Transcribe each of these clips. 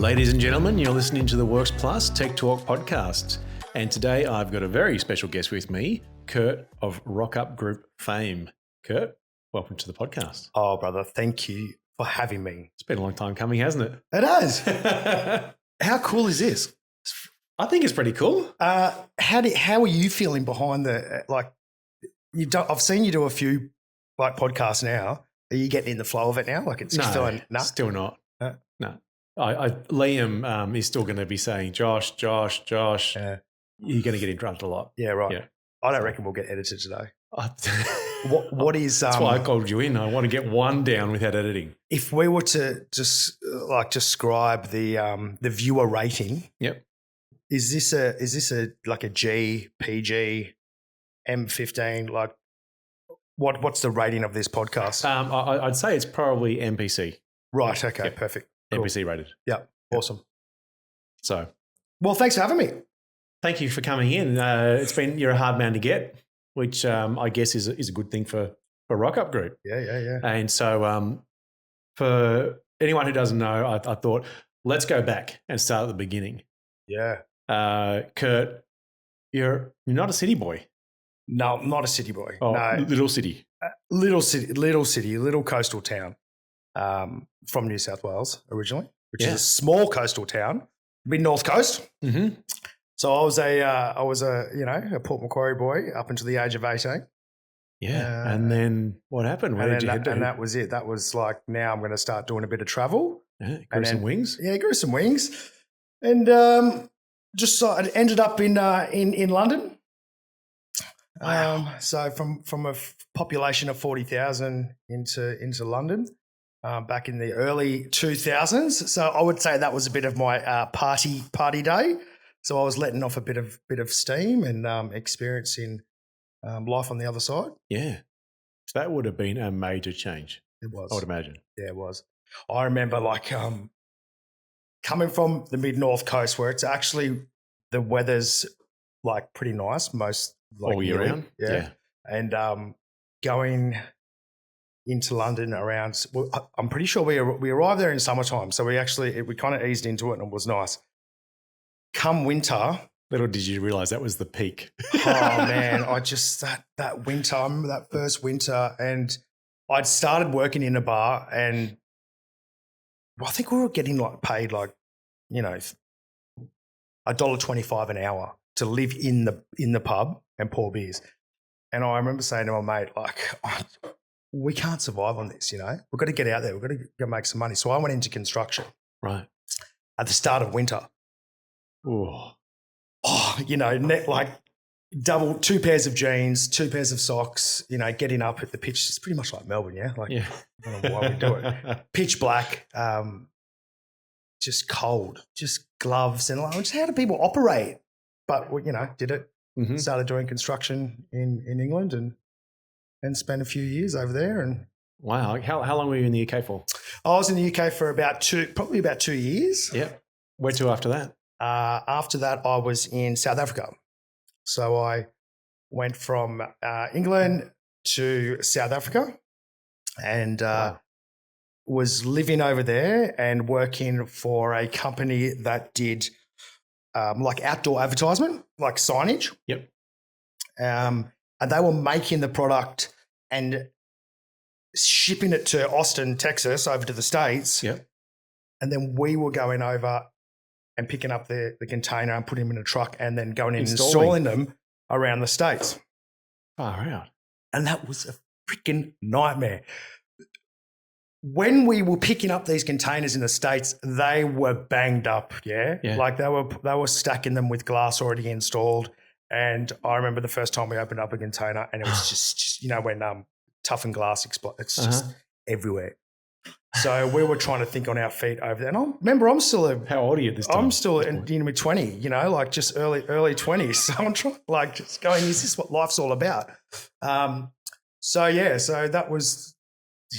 Ladies and gentlemen, you're listening to the Works Plus TechTalk Podcast. And today I've got a very special guest with me, Kurt of Rock Up Group fame. Kurt, welcome to the podcast. Oh, brother, thank you for having me. It's been a long time coming, hasn't it? It has. How cool is this? I think it's pretty cool. How are you feeling behind I've seen you do a few podcasts now. Are you getting in the flow of it now? Still not. No. Liam is still going to be saying, Josh, you're going to get interrupted a lot. Yeah, right. Yeah. I don't reckon we'll get edited today. What is? That's why I called you in. I want to get one down without editing. If we were to just describe the viewer rating, yep. Is this a G, PG, M15? What's the rating of this podcast? I'd say it's probably MPC. Right. Okay. Yep. Perfect. MPC rated. Yeah. Awesome. So, well, thanks for having me. Thank you for coming in. You're a hard man to get, which I guess is a good thing for Rock Up Group. Yeah. And so, for anyone who doesn't know, I thought let's go back and start at the beginning. Yeah. Kurt, you're not a city boy. No, I'm not a city boy. Oh, no. Little city, little coastal town. From New South Wales originally, which is a small coastal town, mid North Coast. Mm-hmm. So I was a Port Macquarie boy up until the age of 18. Yeah, and then what happened? Where did you head to? And that was it. That was now I'm going to start doing a bit of travel. Yeah, grew some wings. Yeah, grew some wings, and I ended up in London. Wow. So from a population of 40,000 into London. Back in the early 2000s. So I would say that was a bit of my party day. So I was letting off a bit of steam and experiencing life on the other side. Yeah. So that would have been a major change. It was. I would imagine. Yeah, it was. I remember coming from the mid-north coast where it's actually the weather's pretty nice most all year round. Yeah. And going into London around, I'm pretty sure we arrived there in summertime. So we kind of eased into it and it was nice. Come winter. Little did you realise that was the peak. Oh man, that winter, I remember that first winter and I'd started working in a bar and I think we were getting paid $1.25 an hour to live in the pub and pour beers. And I remember saying to my mate, we can't survive on this, We've got to get out there. We've got to go make some money. So I went into construction. Right. At the start of winter. Ooh. Oh, double 2 pairs of jeans, 2 pairs of socks, getting up at the pitch. It's pretty much like Melbourne, yeah? Yeah. I don't know why we do it. Pitch black, just cold, just gloves. And just how do people operate? But, did it. Mm-hmm. Started doing construction in England and spent a few years over there. And wow, how long were you in the UK for? I was in the UK for probably about 2 years. Yeah. Where to after that? After that, I was in South Africa. So I went from England to South Africa and was living over there and working for a company that did outdoor advertisement, like signage. Yep. And they were making the product and shipping it to Austin, Texas, over to the States. Yep. And then we were going over and picking up the container and putting them in a truck and then going in and installing them around the States. Far out. And that was a freaking nightmare. When we were picking up these containers in the States, they were banged up, yeah? They were stacking them with glass already installed. And I remember the first time we opened up a container and it was just when toughened glass explodes, it's just everywhere. So we were trying to think on our feet over there. And I remember I'm still how old are you at this time? I'm still in mid-20, just early 20s. So I'm trying just going, is this what life's all about? So that was,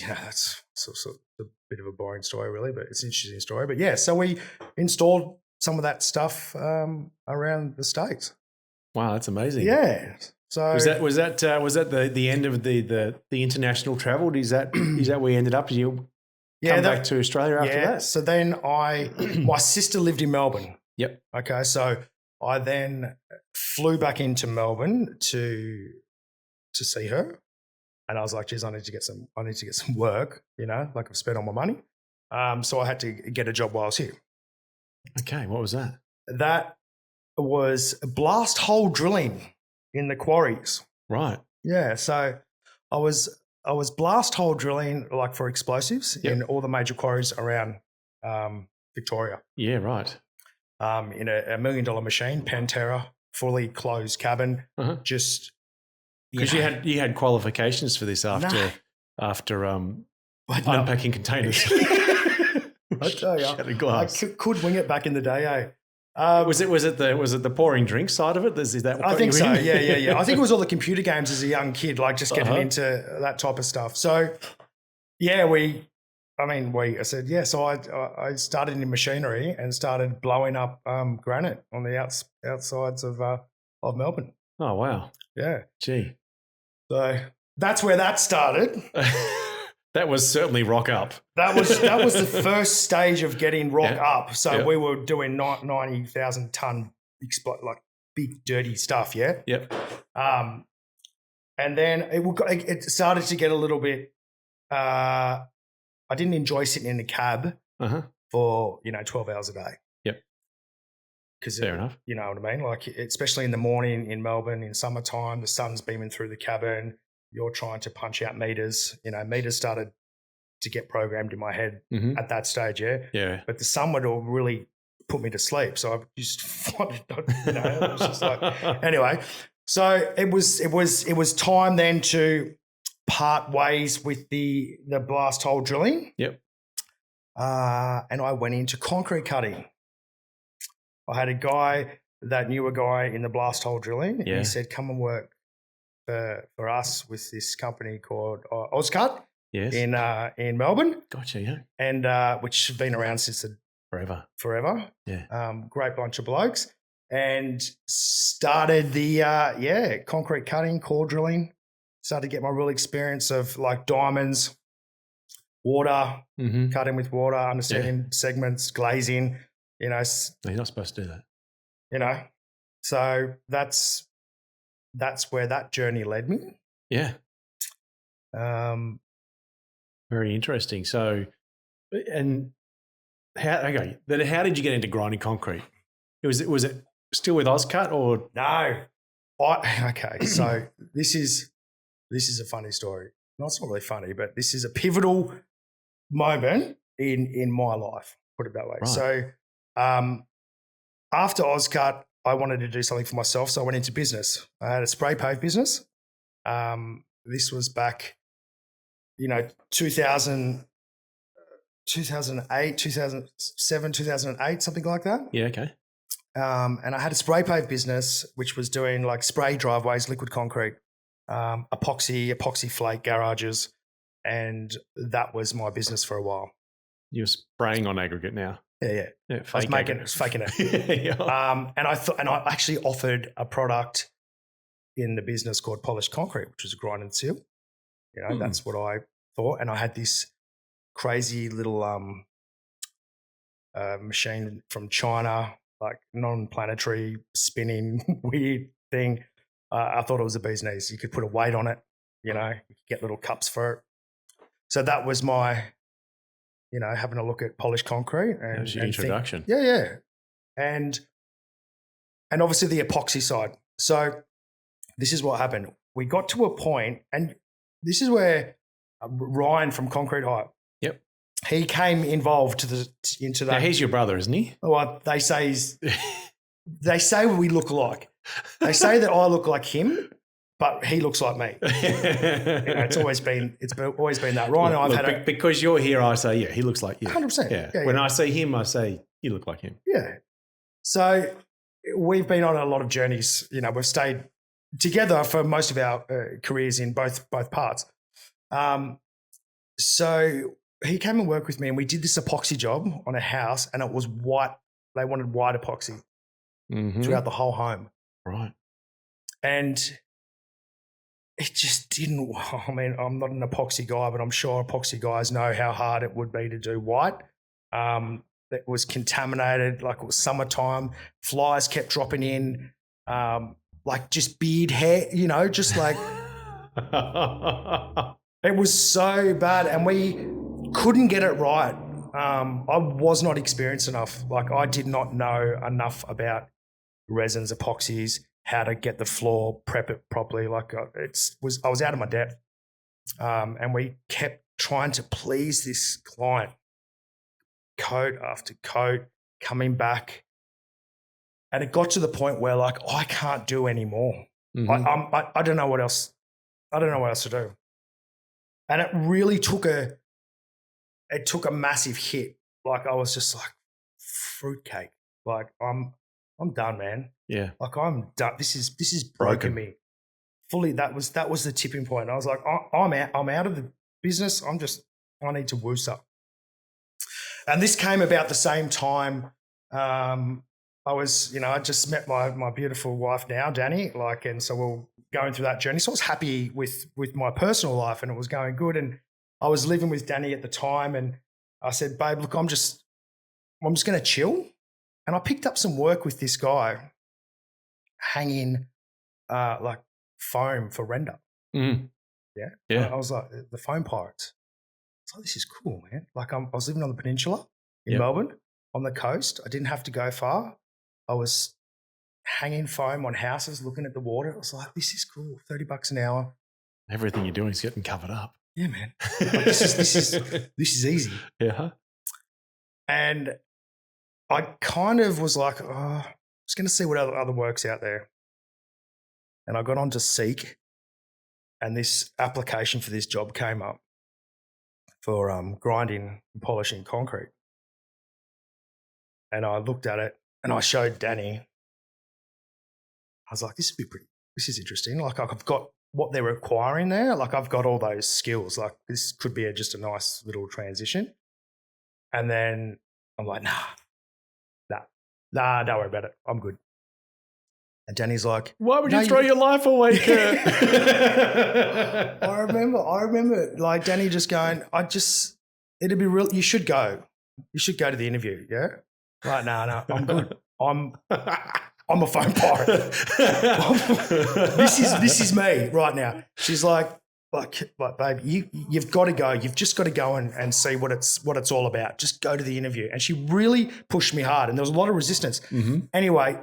that's sort of a bit of a boring story really, but it's an interesting story. But yeah, so we installed some of that stuff around the States. Wow, that's amazing. Yeah. So was that the end of the international travel? Is that where you ended up? come back to Australia after that? So then my sister lived in Melbourne. Yep. Okay, so I then flew back into Melbourne to see her, and I was like, "Geez, I need to get some work." Like I've spent all my money, so I had to get a job while I was here. Okay, what was that? That was blast hole drilling in the quarries. Right. Yeah, so I was blast hole drilling like for explosives in all the major quarries around Victoria. Yeah, right. In a $1 million machine, Pantera, fully closed cabin. Just because you had qualifications for this after unpacking containers. I tell you, I could wing it back in the day. Eh? Was it the pouring drink side of it? Is that what I think so. Yeah. I think it was all the computer games as a young kid, like just getting into that type of stuff. So, yeah, I said, yeah. So I started in machinery and started blowing up granite on the outsides of Melbourne. Oh, wow. Yeah. Gee. So that's where that started. That was certainly rock up. That was the first stage of getting rock up. So we were doing 90,000 ton like big dirty stuff. Yeah. Yep. And then it started to get a little bit. I didn't enjoy sitting in the cab for 12 hours a day. Yep. Because fair enough. You know what I mean? Like especially in the morning in Melbourne in summertime, the sun's beaming through the cabin. You're trying to punch out meters. Meters started to get programmed in my head at that stage, Yeah. But the sun would all really put me to sleep. So I just wanted, it was just like, anyway. So it was time then to part ways with the blast hole drilling. Yep. And I went into concrete cutting. I had a guy that knew a guy in the blast hole drilling, and he said, "Come and work for us with this company called Ozcut in Melbourne." Gotcha, yeah. And which have been around since forever. Yeah. Great bunch of blokes. And started the concrete cutting, core drilling. Started to get my real experience of like diamonds, water, cutting with water, understanding segments, glazing. You're not supposed to do that. So that's where that journey led me. Yeah. Very interesting. So, and how did you get into grinding concrete? Was it still with Ozcut or no? So this is a funny story. No, it's not really funny, but this is a pivotal moment in my life. Put it that way. Right. So, after Ozcut, I wanted to do something for myself, so I went into business. I had a spray pave business. This was back, 2008, 2007, 2008, something like that. Yeah, okay. And I had a spray pave business, which was doing like spray driveways, liquid concrete, epoxy flake garages, and that was my business for a while. You're spraying on aggregate now. Yeah. I was faking it. And I actually offered a product in the business called polished concrete, which was grind and seal. That's what I thought. And I had this crazy little machine from China, like non-planetary spinning weird thing. I thought it was a bee's knees. You could put a weight on it, you could get little cups for it. So that was my, having a look at polished concrete. And, that was your introduction. Yeah. And obviously the epoxy side. So this is what happened. We got to a point, and this is where Ryan from Concrete Hype, yep, he came involved into that. Now he's your brother, isn't he? Well, they say we look alike. They say that I look like him, but he looks like me. It's always been that. Ryan and I've had because you're here, I say, yeah, he looks like you. 100%. Yeah. When I see him, I say, you look like him. Yeah. So we've been on a lot of journeys. We've stayed together for most of our careers in both parts. So he came and worked with me, and we did this epoxy job on a house, and it was white. They wanted white epoxy throughout the whole home. Right. And it just didn't. I mean, I'm not an epoxy guy, but I'm sure epoxy guys know how hard it would be to do white. It was contaminated, like it was summertime. Flies kept dropping in, like just beard hair, just like it was so bad, and we couldn't get it right. I was not experienced enough. Like I did not know enough about resins, epoxies, how to get the floor, prep it properly. Like I was out of my depth, and we kept trying to please this client, coat after coat, coming back, and it got to the point where like I can't do anymore. Mm-hmm. I don't know what else. I don't know what else to do, and it really took a massive hit. Like I was just like fruitcake. Like I'm done, man. Yeah. Like I'm done. This is broken me fully. That was the tipping point. I was like, I'm out of the business. I need to woos up. And this came about the same time. I just met my beautiful wife now, Danny. Like, and so we're going through that journey. So I was happy with my personal life, and it was going good. And I was living with Danny at the time, and I said, babe, look, I'm just going to chill. And I picked up some work with this guy hanging like foam for render. Mm. Yeah. Yeah. I was like, the foam pirates. I was like, this is cool, man. Like I was living on the peninsula in Melbourne on the coast. I didn't have to go far. I was hanging foam on houses, looking at the water. I was like, this is cool. $30 an hour. Everything you're doing is getting covered up. Yeah, man. Like, this is easy. Yeah. And I kind of was like, I'm just going to see what other work's out there. And I got on to Seek, and this application for this job came up for grinding and polishing concrete. And I looked at it and I showed Danny. I was like, this is interesting. Like I've got what they're requiring there. Like I've got all those skills. Like this could be just a nice little transition. And then I'm like, nah, don't worry about it. I'm good. And Danny's like, why would you throw your life away, Kurt? I remember like Danny just going, it'd be real. You should go to the interview. Yeah. Like, no, I'm good. I'm a phone pirate. This is me right now. She's like, babe, you've got to go. You've just got to go and see what it's all about. Just go to the interview. And she really pushed me hard, and there was a lot of resistance. Mm-hmm. Anyway,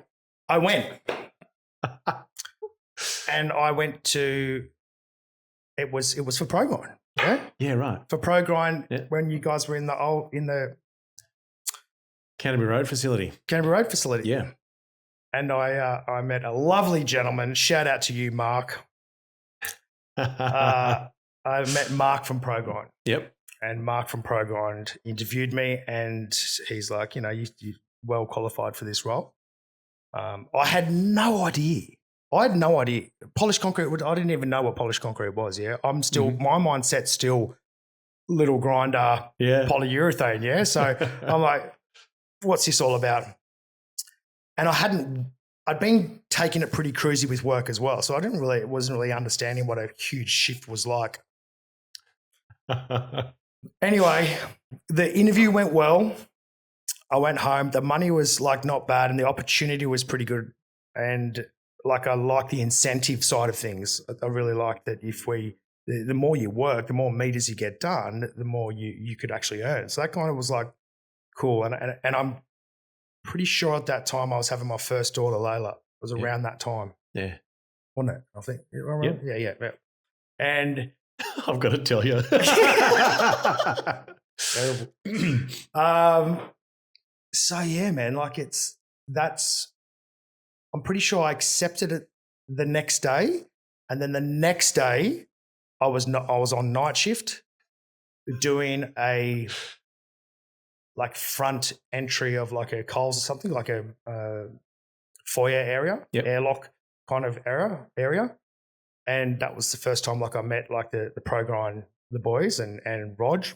I went. And I went to, it was for Progrind. Yeah? Yeah, right. For Progrind, when you guys were in the Canterbury Road facility. Yeah. And I met a lovely gentleman. Shout out to you, Mark. I met Mark from Progrind. Yep. And Mark from Progrind interviewed me, and he's like, you're well qualified for this role. I had no idea. Polished concrete, I didn't even know what polished concrete was, yeah. I'm still, my mindset's still little grinder, polyurethane, yeah. So I'm like, what's this all about? And I'd been taking it pretty cruisy with work as well. So wasn't really understanding what a huge shift was like. Anyway, the interview went well. I went home. The money was like not bad, and the opportunity was pretty good. And like I like the incentive side of things. I really like that the more you work, the more meters you get done, the more you could actually earn. So that kind of was like cool. And I'm pretty sure at that time I was having my first daughter, Layla. It was around that time. Yeah. Wasn't it? I think. Yeah. And I've got to tell you. Terrible. So yeah, man, like I'm pretty sure I accepted it the next day. And then the next day I was on night shift doing a like front entry of like a Coles or something, like a foyer area, airlock kind of area. And that was the first time like I met like the Progrind, the boys and Rog,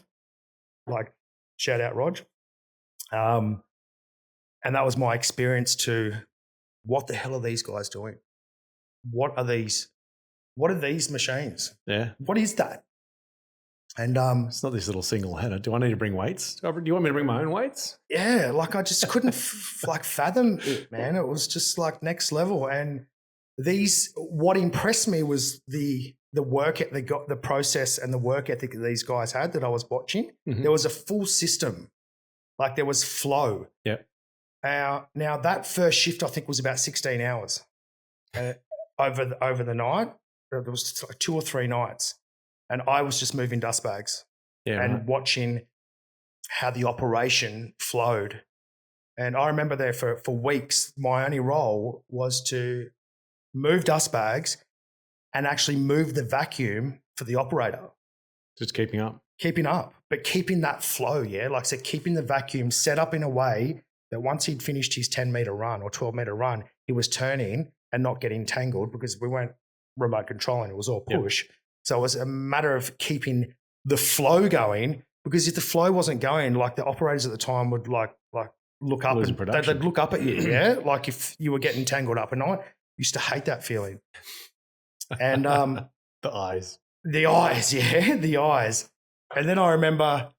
like shout out Rog. And that was my experience to what the hell are these guys doing? What are these what are these machines? Yeah. What is that? And it's not this little single header. Do I need to bring weights? Do you want me to bring my own weights? Yeah, like I just couldn't fathom it, man. It was just like next level. And what impressed me was the work ethic, the process and the work ethic that these guys had that I was watching. Mm-hmm. There was a full system, like there was flow. Yeah. Now that first shift I think was about 16 hours over the night. There was 2 or 3 nights. And I was just moving dust bags and watching how the operation flowed. And I remember there for weeks, my only role was to move dust bags and actually move the vacuum for the operator. Just keeping up, but keeping that flow. Yeah. Like I said, keeping the vacuum set up in a way that once he'd finished his 10-meter run or 12-meter run, he was turning and not getting tangled because we weren't remote controlling. It was all push. Yep. So it was a matter of keeping the flow going, because if the flow wasn't going, like the operators at the time would like look up and they'd look up at you, yeah. Like if you were getting tangled up, and I used to hate that feeling. And the eyes, yeah, the eyes. And then I remember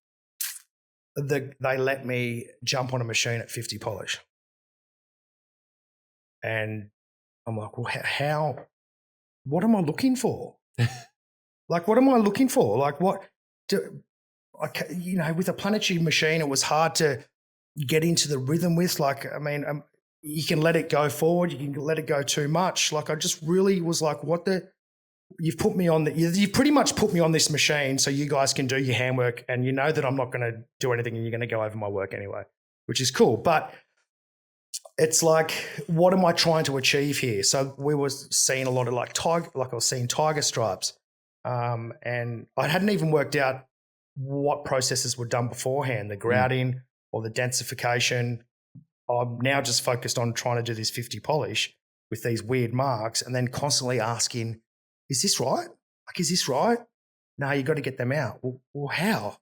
they let me jump on a machine at 50 polish, and I'm like, well, what am I looking for? Like, what am I looking for? Like, with a planetary machine, it was hard to get into the rhythm with. Like, I mean, you can let it go forward, you can let it go too much. Like, I just really was like, you've pretty much put me on this machine so you guys can do your handwork, and you know that I'm not going to do anything and you're going to go over my work anyway, which is cool. But it's like, what am I trying to achieve here? So we were seeing a lot of I was seeing tiger stripes. And I hadn't even worked out what processes were done beforehand, the grouting or the densification. I'm now just focused on trying to do this 50 polish with these weird marks, and then constantly asking, is this right? Like, is this right? No, you got to get them out. Well, how?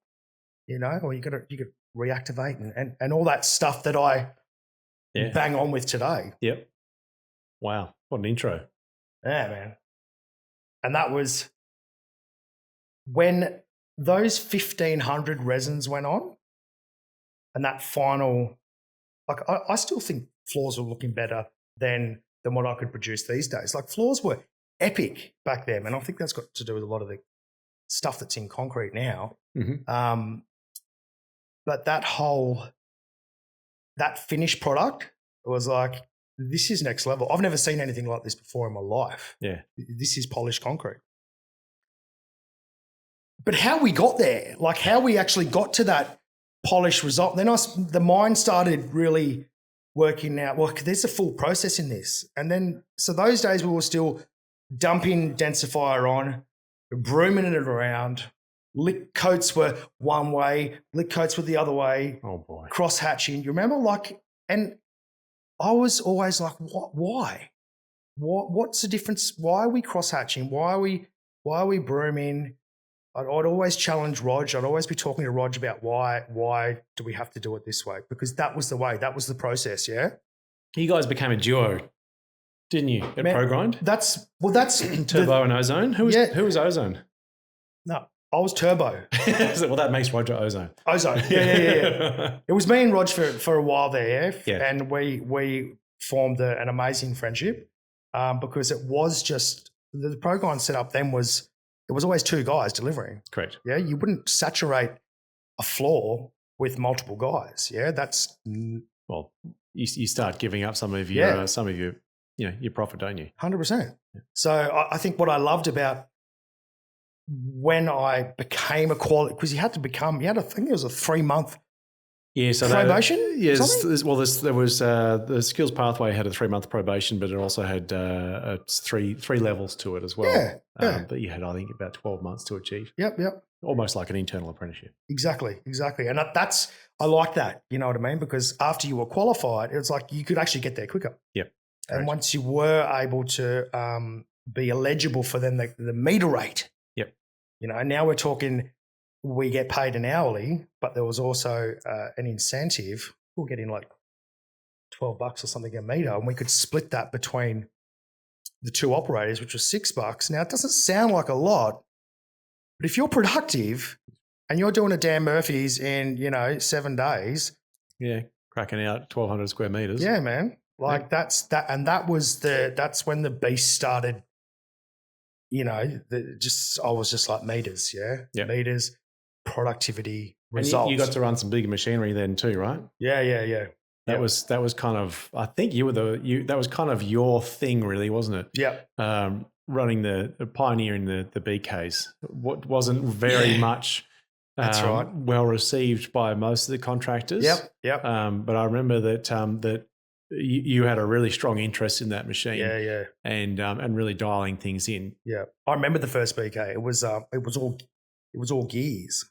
Or you got to reactivate and all that stuff that I bang on with today. Yep. Wow. What an intro. Yeah, man. And that was when those 1,500 resins went on, and that final, like I still think floors were looking better than what I could produce these days. Like, floors were epic back then, and I think that's got to do with a lot of the stuff that's in concrete now. Mm-hmm. But that finished product was like, this is next level. I've never seen anything like this before in my life. Yeah. This is polished concrete. But how we got there, like how we actually got to that polished result, then the mind started really working out, well, there's a full process in this. And then, so those days we were still dumping densifier on, brooming it around. Lick coats were one way, lick coats were the other way. Oh boy. Cross hatching. You remember, and I was always like, why? What's the difference? Why are we cross hatching? Why are we brooming? I'd always challenge Rog. I'd always be talking to Rog about why do we have to do it this way? Because that was the way, that was the process, yeah? You guys became a duo, didn't you, at Progrind? That's Turbo and Ozone. Who was Ozone? No, I was Turbo. Well, that makes Roger Ozone. Ozone, yeah. It was me and Rog for a while there, yeah. And we formed an amazing friendship because it was just, the Progrind setup then was, it was always 2 guys delivering. Correct. Yeah, you wouldn't saturate a floor with multiple guys. Yeah, that's... Well, you start giving up some of your your profit, don't you? 100%. So I think what I loved about when I became a quality, because I think it was a 3-month probation. Yes. There was the skills pathway had a 3-month probation, but it also had three levels to it as well. Yeah. But you had, I think, about 12 months to achieve. Yep. Almost like an internal apprenticeship. Exactly. And I like that. You know what I mean? Because after you were qualified, it was like you could actually get there quicker. Yep. Correct. And once you were able to be eligible for then the meter rate. Yep. Now we're talking, we get paid an hourly, but there was also an incentive. We were getting like $12 or something a meter, and we could split that between the 2 operators, which was $6. Now, it doesn't sound like a lot, but if you're productive and you're doing a Dan Murphy's in, 7 days. Yeah, cracking out 1,200 square meters. Yeah, man. Like that's when the beast started, I was just like meters, meters, productivity, results. And you got to run some bigger machinery then too, right? Yeah. That was kind of, I think that was kind of your thing really, wasn't it? Yeah. Running pioneering the BKs. What wasn't very much that's right. well received by most of the contractors. Yep. But I remember that you had a really strong interest in that machine. Yeah. And really dialing things in. Yeah. I remember the first BK. It was all gears.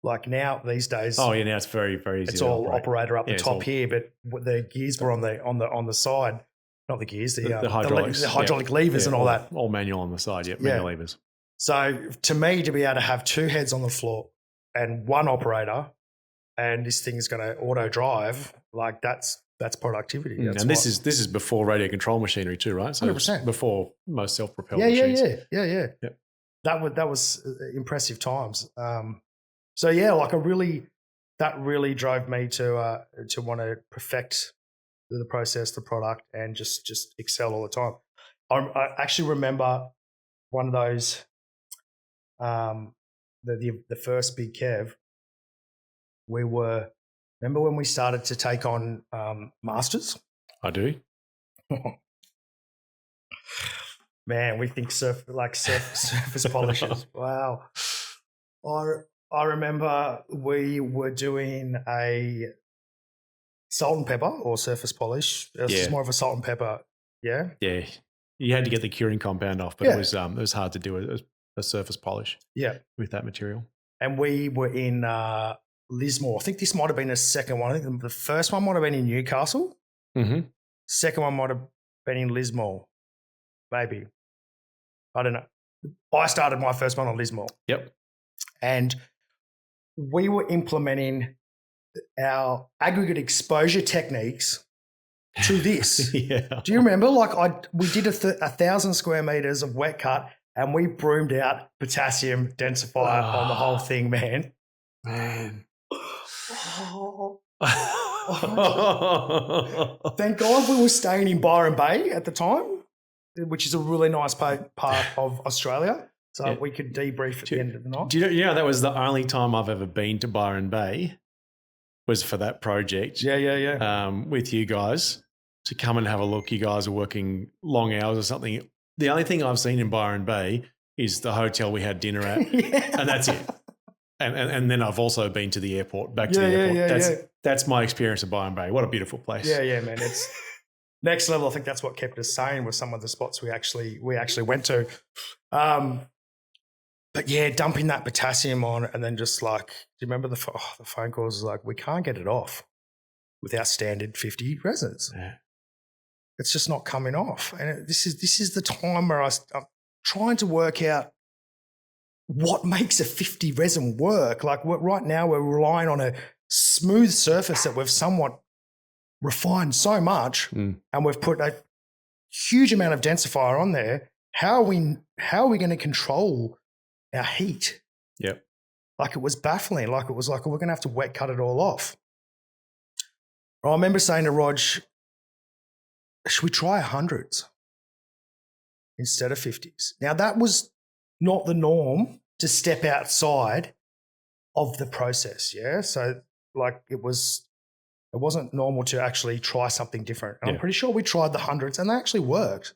Like now these days. Oh yeah, now it's very, very easy. It's all operator up the top here, but the gears were on the side. Not the gears, the hydraulics, the hydraulic levers and all that. All manual on the side, manual levers. So to me, to be able to have 2 heads on the floor and 1 operator, and this thing is going to auto drive, like that's productivity. And this is before radio control machinery too, right? So 100%. Before most self-propelled machines. Yeah. That was impressive times. So yeah, like that really drove me to want to perfect the process, the product, and just excel all the time. I actually remember one of those, the first big Kev. Remember when we started to take on masters? I do. Man, we think surface polishers. Wow. I remember we were doing a salt and pepper or surface polish. It was more of a salt and pepper. Yeah. Yeah. You had to get the curing compound off, but it was hard to do a surface polish. Yeah. With that material. And we were in Lismore. I think this might have been the second one. I think the first one might have been in Newcastle. Mm-hmm. Second one might have been in Lismore. Maybe. I don't know. I started my first one on Lismore. Yep. And we were implementing our aggregate exposure techniques to this. Yeah. Do you remember? We did 1,000 square meters of wet cut and we broomed out potassium densifier on the whole thing, man. Man. Thank God we were staying in Byron Bay at the time, which is a really nice part of Australia. So we could debrief at the end of the night. Do you know that was the only time I've ever been to Byron Bay was for that project. Yeah. With you guys to come and have a look. You guys are working long hours or something. The only thing I've seen in Byron Bay is the hotel we had dinner at, and that's it. And then I've also been to the airport, back to the airport. That's my experience of Byron Bay. What a beautiful place. Yeah, man. It's next level. I think that's what kept us sane was some of the spots we actually went to. But yeah, dumping that potassium on and then just like, do you remember the phone calls? Like, we can't get it off with our standard 50 resins. Yeah. It's just not coming off. And this is the time where I'm trying to work out what makes a 50 resin work. Like right now we're relying on a smooth surface that we've somewhat refined so much and we've put a huge amount of densifier on there. How are we going to control our heat? Yep. Like it was baffling. Like it was like, we're going to have to wet cut it all off. I remember saying to Rog, should we try 100s instead of 50s? Now that was not the norm to step outside of the process. Yeah. So like it wasn't normal to actually try something different. And I'm pretty sure we tried the 100s and they actually worked.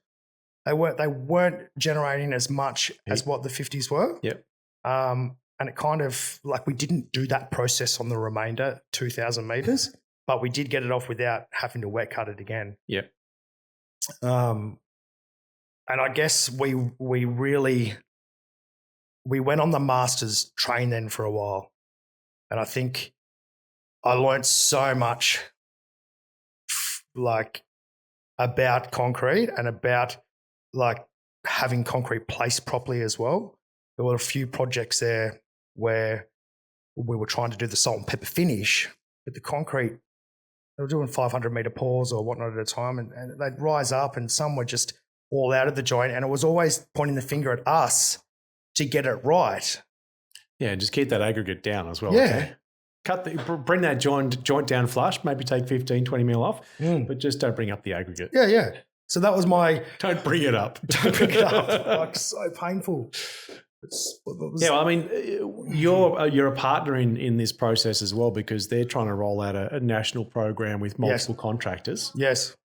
They weren't generating as much as what the 50s were. Yep. And it kind of like we didn't do that process on the remainder 2,000 meters, but we did get it off without having to wet cut it again. Yep. And I guess we went on the master's train then for a while. And I think I learned so much like about concrete and about like having concrete placed properly as well. There were a few projects there where we were trying to do the salt and pepper finish, but the concrete, they were doing 500 meter pours or whatnot at a time and they'd rise up and some were just all out of the joint, and it was always pointing the finger at us to get it right. Yeah, just keep that aggregate down as well. Yeah. Okay? Bring that joint down flush, maybe take 15, 20 mil off, but just don't bring up the aggregate. Yeah. So that was my... Don't bring it up. Don't bring it up. Like, so painful. Yeah, well, I mean, you're a partner in this process as well, because they're trying to roll out a national program with multiple contractors. Yes.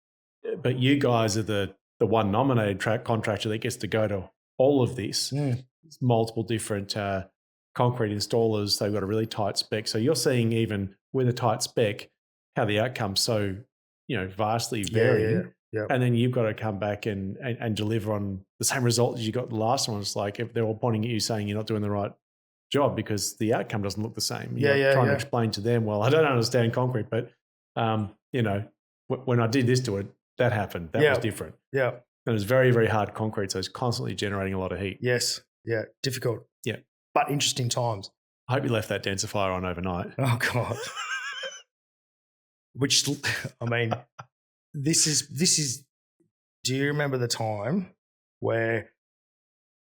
But you guys are the one nominated contractor that gets to go to all of this. It's multiple different concrete installers. They've got a really tight spec. So you're seeing, even with a tight spec, how the outcome's so, vastly varying. Yeah. And then you've got to come back and deliver on the same result as you got the last one. It's like if they're all pointing at you saying you're not doing the right job because the outcome doesn't look the same. You're trying to explain to them, well, I don't understand concrete, but, when I did this to it, that happened. That was different. Yeah. And it was very, very hard concrete, so it's constantly generating a lot of heat. Yes. Yeah. Difficult. Yeah. But interesting times. I hope you left that densifier on overnight. Oh, God. Which, I mean... This is, do you remember the time where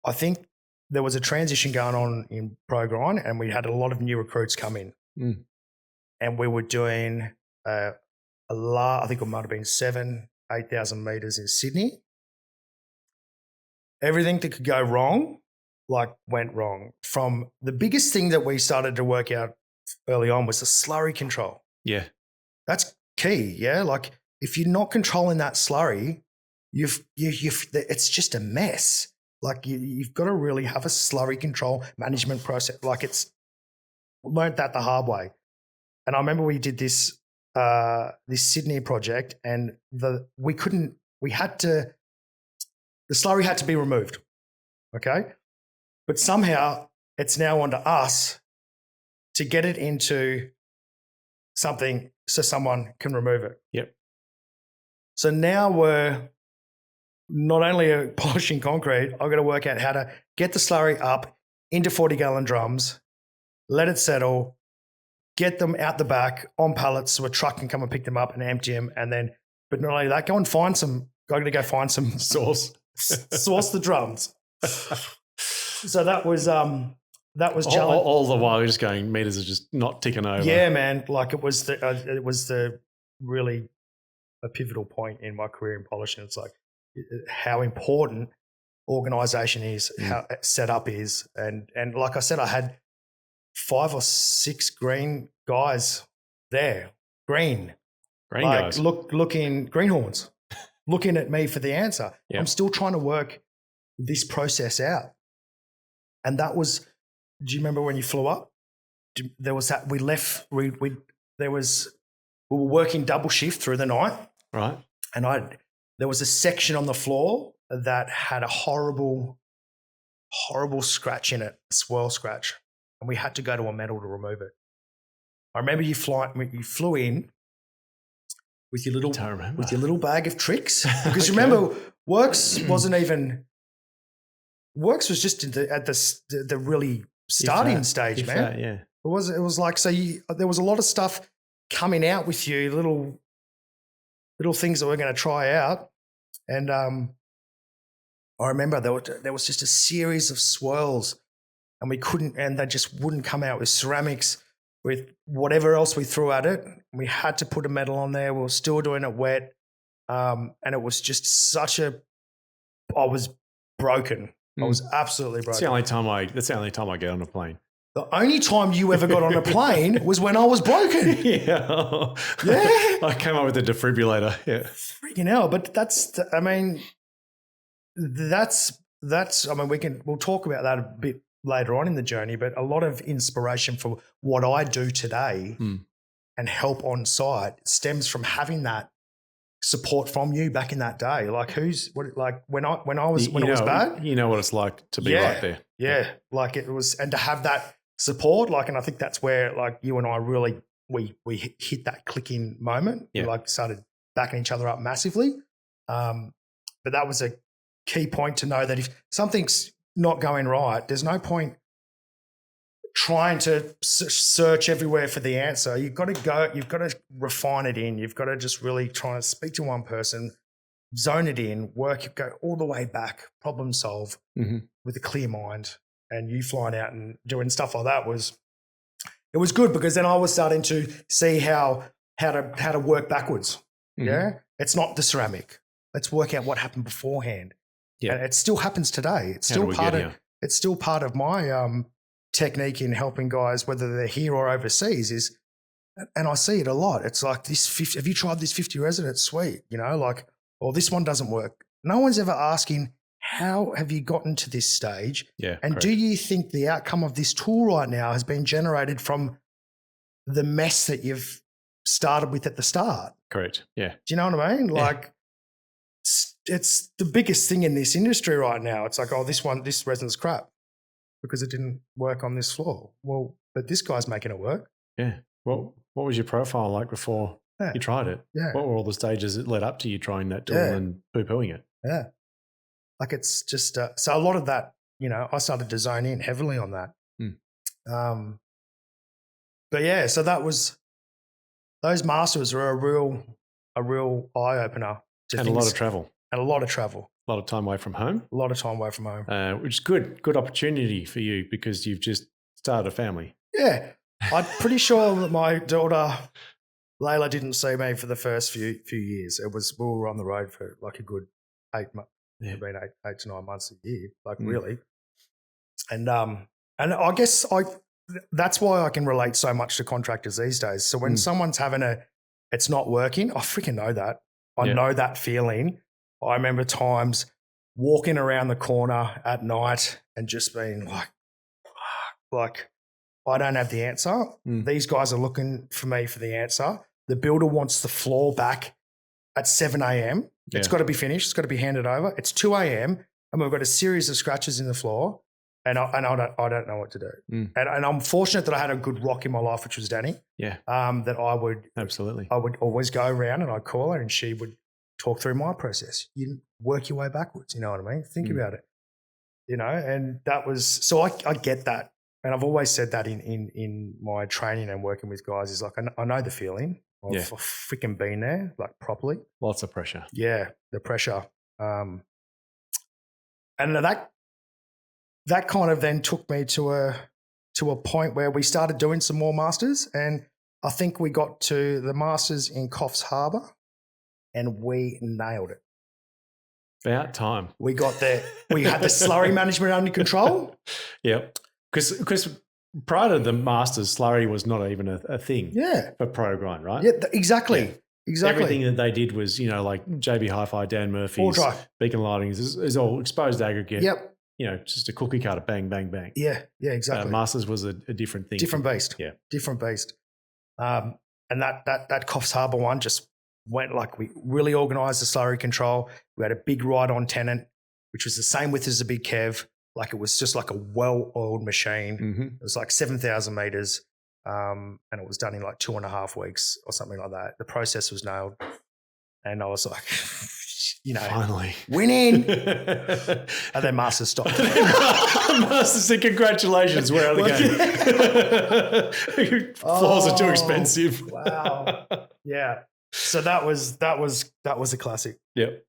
I think there was a transition going on in Progrind, and we had a lot of new recruits come in, and we were doing I think it might have been 8,000 meters in Sydney. Everything that could go wrong, went wrong. From the biggest thing that we started to work out early on was the slurry control. Yeah. That's key. Yeah. If you're not controlling that slurry, it's just a mess. You've got to really have a slurry control management process. Learned that the hard way. And I remember we did this Sydney project, and the slurry had to be removed. Okay. But somehow it's now onto us to get it into something so someone can remove it. Yep. So now we're not only polishing concrete, I've got to work out how to get the slurry up into 40-gallon drums, let it settle, get them out the back on pallets so a truck can come and pick them up and empty them. And then, but not only that, I've got to go find some source the drums. So that was challenging. All the while you're just going, meters are just not ticking over. Yeah, man. It was the really a pivotal point in my career in polishing. It's how important organisation is, how setup is, and like I said, I had 5 or 6 green guys there, green guys, looking greenhorns, looking at me for the answer. Yep. I'm still trying to work this process out, and that was. Do you remember when you flew up? There was that we left. We were working double shift through the night. Right. And there was a section on the floor that had a horrible scratch in it, a swirl scratch. And we had to go to a metal to remove it. I remember you flew in with your little bag of tricks. Because remember, Works was just at the really starting stage, man. Yeah. It was there was a lot of stuff coming out with you, little things that we're going to try out. And I remember there was just a series of swirls, and they just wouldn't come out with ceramics, with whatever else we threw at it. We had to put a metal on there. We were still doing it wet. And it was just I was broken. I was absolutely broken. That's the only time I get on a plane. The only time you ever got on a plane was when I was broken. Yeah. Yeah. I came up with a defibrillator. Yeah. Freaking hell. But we'll talk about that a bit later on in the journey, but a lot of inspiration for what I do today and help on site stems from having that support from you back in that day. When it was bad. You know what it's like to be right there. Yeah. It was, and to have that support, and I think that's where you and I really we hit that clicking moment. Yeah. We started backing each other up massively. But that was a key point to know that if something's not going right, there's no point trying to search everywhere for the answer. You've got to refine it in. You've got to just really try and speak to one person, zone it in, work, go all the way back, problem solve with a clear mind. And you flying out and doing stuff like that it was good, because then I was starting to see how to work backwards. Yeah. It's not the ceramic. Let's work out what happened beforehand. Yeah. And it still happens today. It's still part of my technique in helping guys, whether they're here or overseas, and I see it a lot. It's like this 50, have you tried this 50 resident suite? Or this one doesn't work. No one's ever asking, how have you gotten to this stage? Yeah. And do you think the outcome of this tool right now has been generated from the mess that you've started with at the start? Correct. Yeah. Do you know what I mean? It's the biggest thing in this industry right now. It's like, this resin's crap because it didn't work on this floor. Well, but this guy's making it work. Yeah. Well, what was your profile like before you tried it? Yeah. What were all the stages that led up to you trying that tool and poo-pooing it? Yeah. Like it's just, so a lot of that, I started to zone in heavily on that. But yeah, so those masters were a real eye opener. And a lot of travel. And a lot of travel. A lot of time away from home. A lot of time away from home. Which is good. Good opportunity for you because you've just started a family. Yeah. I'm pretty sure that my daughter, Layla, didn't see me for the first few years. We were on the road for like a good 8 months. Yeah. It's been 8 to 9 months a year, really. And I guess that's why I can relate so much to contractors these days. So when someone's having it's not working, I freaking know that. I know that feeling. I remember times walking around the corner at night and just being like, I don't have the answer. These guys are looking for me for the answer. The builder wants the floor back at 7 a.m. Yeah. It's got to be finished. It's got to be handed over. It's 2 a.m. and we've got a series of scratches in the floor, and I don't know what to do. And I'm fortunate that I had a good rock in my life, which was Danny. Yeah. That I would always go around and I'd call her and she would talk through my process. You work your way backwards. You know what I mean? Think about it. And that was so I get that, and I've always said that in my training and working with guys is like I know the feeling. I've freaking been there, like properly. Lots of pressure. Yeah, the pressure. And that kind of then took me to a point where we started doing some more masters, and I think we got to the masters in Coffs Harbour, and we nailed it. About time. We got there. We had the slurry management under control. Yep. Because prior to the masters, slurry was not even a thing. Yeah. For Progrind, right? Yeah, exactly. Yeah. Exactly. Everything that they did was, like JB Hi-Fi, Dan Murphy's, Beacon Lighting is all exposed aggregate. Yep. Just a cookie cutter, bang, bang, bang. Yeah, exactly. Masters was a different thing. Different beast. Yeah. Different beast. And that Coffs Harbour one just went we really organised the slurry control. We had a big ride-on tenant, which was the same width as a big Kev. It was just like a well-oiled machine. Mm-hmm. It was 7,000 metres. And it was done in 2.5 weeks or something like that. The process was nailed. And I was like, finally winning. And then Masters stopped. Masters said, congratulations, we're out of the game. Floors are too expensive. Wow. Yeah. So that was a classic. Yep.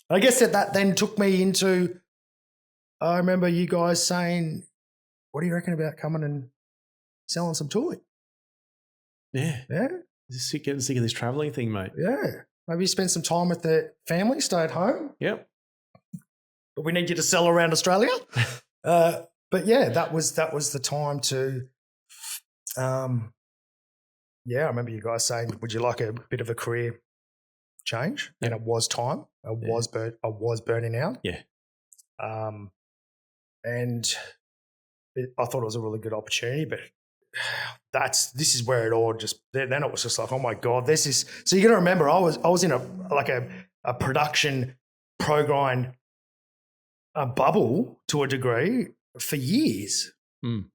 I guess that then took me into, I remember you guys saying, what do you reckon about coming and selling some tooling? Yeah. Yeah. Getting sick of this travelling thing, mate. Yeah. Maybe spend some time with the family, stay at home. Yep. But we need you to sell around Australia. But yeah, that was the time to, I remember you guys saying, would you like a bit of a career change? Yep. And it was time. I was burning out. Yeah. And I thought it was a really good opportunity, but this is where it all then it was just like, oh my God, this is, so you got to remember I was in a production Progrind bubble to a degree for years.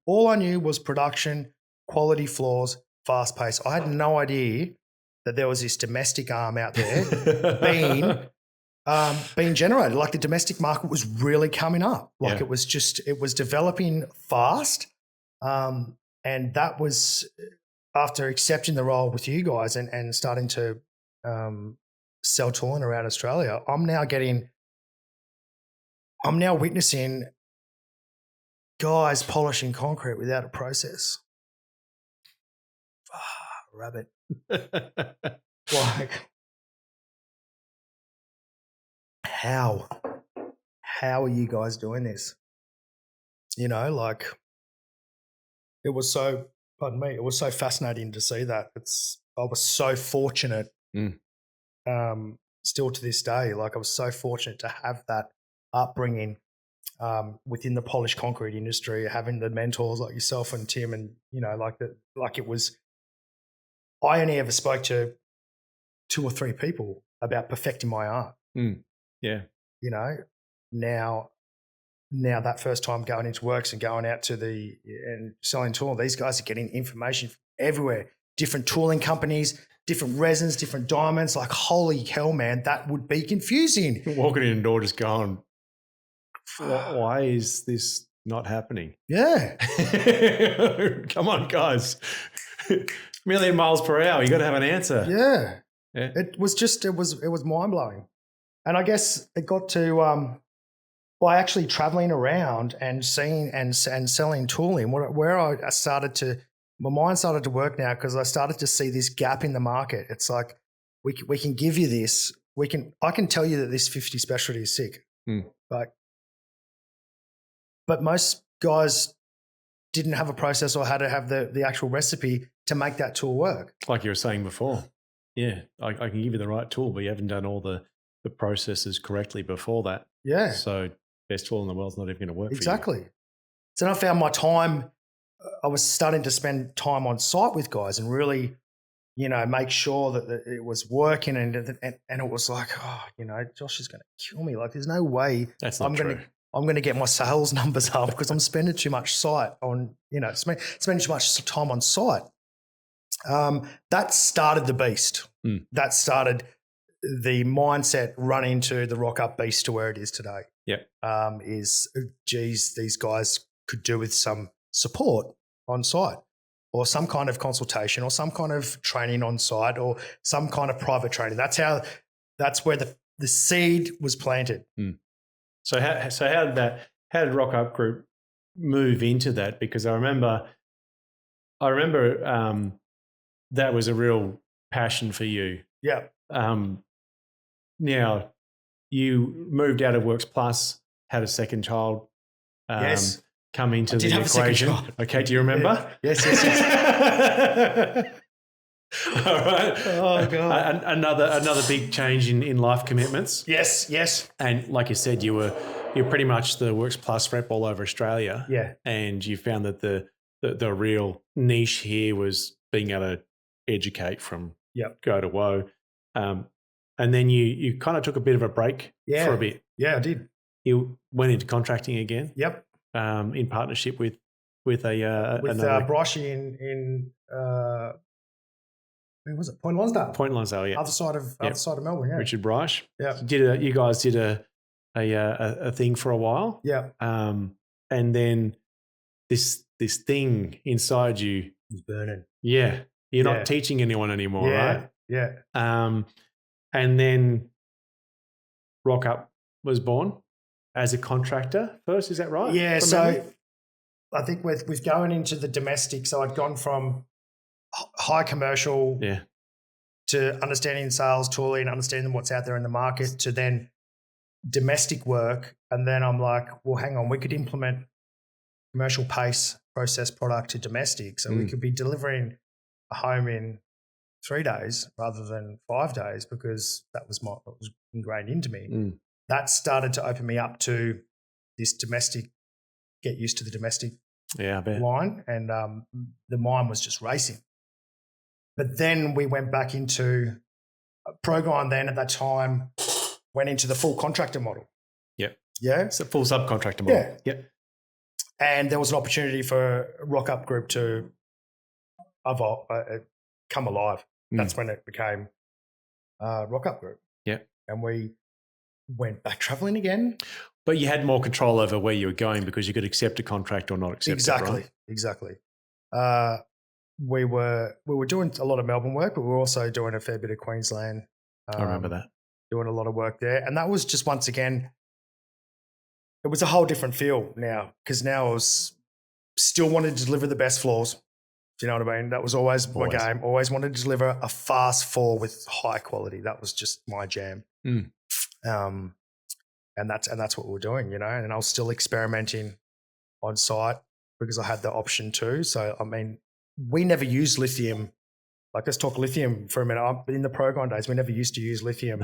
All I knew was production, quality floors, fast pace. I had no idea that there was this domestic arm out there being generated. The domestic market was really coming up. It was developing fast. And that was after accepting the role with you guys and starting to sell tooling around Australia, I'm now witnessing guys polishing concrete without a process. Rabbit. Like, how are you guys doing this? Like, it was so, pardon me, it was so fascinating to see that. I was so fortunate, still to this day, like I was so fortunate to have that upbringing within the polished concrete industry, having the mentors like yourself and Tim, and it was. I only ever spoke to 2 or 3 people about perfecting my art. Yeah. Now that first time going into works and going out and selling tooling, these guys are getting information from everywhere, different tooling companies, different resins, different diamonds. Like, holy hell, man, that would be confusing. Walking in the door just going, why is this not happening? Yeah. Come on, guys. Million miles per hour. You got to have an answer. Yeah. It was mind blowing. And I guess it got to, by actually traveling around and seeing and selling tooling, where my mind started to work now, because I started to see this gap in the market. It's like, we can give you this. I can tell you that this 50 specialty is sick. But most guys didn't have a process or how to have the actual recipe to make that tool work. Like you were saying before. Yeah, I can give you the right tool, but you haven't done all the processes correctly before that. Yeah. So best tool in the world's not even going to work for you. Exactly. So then I found my time, I was starting to spend time on site with guys and really, make sure that it was working, and it was like, Josh is going to kill me. Like, there's no way that's not true. I'm going to get my sales numbers up because I'm spending too much site on, spending too much time on site. That started the beast. That started the mindset run into the rock up beast to where it is today. Yeah. These guys could do with some support on site, or some kind of consultation, or some kind of training on site, or some kind of private training. That's where the seed was planted. So how did Rock Up Group move into that? Because I remember that was a real passion for you. Yeah. Now you moved out of Works Plus, had a second child. Yes. Come into the equation. Okay, do you remember? Yeah. Yes. All right. Oh God. Another big change in life commitments. Yes. And like you said, you're pretty much the Works Plus rep all over Australia. Yeah. And you found that the real niche here was being able to educate from go to woe. And then you kind of took a bit of a break for a bit. Yeah, I did. You went into contracting again. Yep. In partnership with another Broshy in where was it? Point Lonsdale. Point Lonsdale, yeah. Other side of Melbourne, yeah. Richard Bryce. Yeah. You guys did a thing for a while. Yeah. And then this thing inside you was burning. Yeah. You're not teaching anyone anymore, right? Yeah. And then Rock Up was born as a contractor first, is that right? Yeah, so I think with going into the domestic, so I'd gone from high commercial to understanding sales, tooling, understanding what's out there in the market, to then domestic work. And then I'm like, well, hang on, we could implement commercial pace process product to domestic. So we could be delivering a home in 3 days rather than 5 days, because that was what was ingrained into me. That started to open me up to this domestic, get used to the domestic line, and the mind was just racing. But then we went back into Progrind. Then at that time, went into the full contractor model. Yeah, it's a full subcontractor model. Yeah. And there was an opportunity for Rock Up Group to come alive. That's when it became Rock Up Group. Yeah. And we went back traveling again. But you had more control over where you were going because you could accept a contract or not accept it, right? Exactly. We were doing a lot of Melbourne work, but we were also doing a fair bit of Queensland I remember that. Doing a lot of work there. And that was just, once again, it was a whole different feel now, because now I was still wanted to deliver the best floors. Do you know what I mean? That was always my game. Always wanted to deliver a fast floor with high quality. That was just my jam. And that's what we're doing, you know. And I was still experimenting on site because I had the option to. So I mean, we never used lithium. Like, let's talk lithium for a minute. In the Progrind days, we never used to use lithium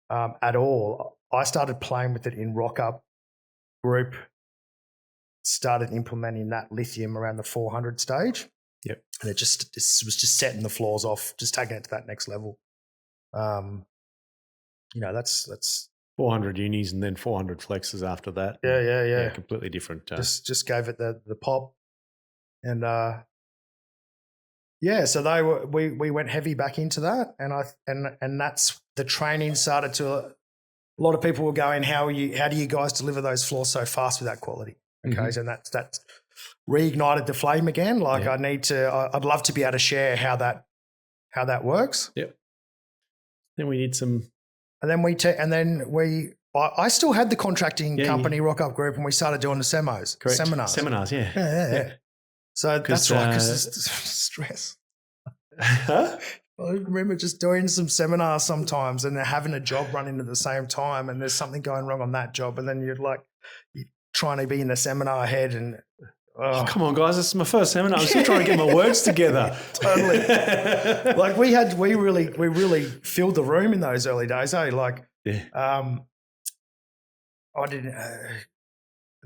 at all. I started playing with it in Rock Up Group. Started implementing that lithium around the 400 stage. Yep. And it was just setting the floors off, just taking it to that next level. You know, that's 400 unis and then 400 flexes after that. Yeah. Completely different. Just gave it the pop. And so we went heavy back into that, and that's the training started to. A lot of people were going, how do you guys deliver those floors so fast with that quality? Okay, and that's reignited the flame again. Like, I'd love to be able to share how that works. Yep. Then we need some. And then I still had the contracting company, Rock Up Group, and we started doing the seminars. Yeah. So that's right, because there's stress. Huh? I remember just doing some seminars sometimes and having a job running at the same time, and there's something going wrong on that job, and then you're trying to be in the seminar head and oh, come on, guys! This is my first seminar. I'm still trying to get my words together. Totally. Like we really filled the room in those early days. I don't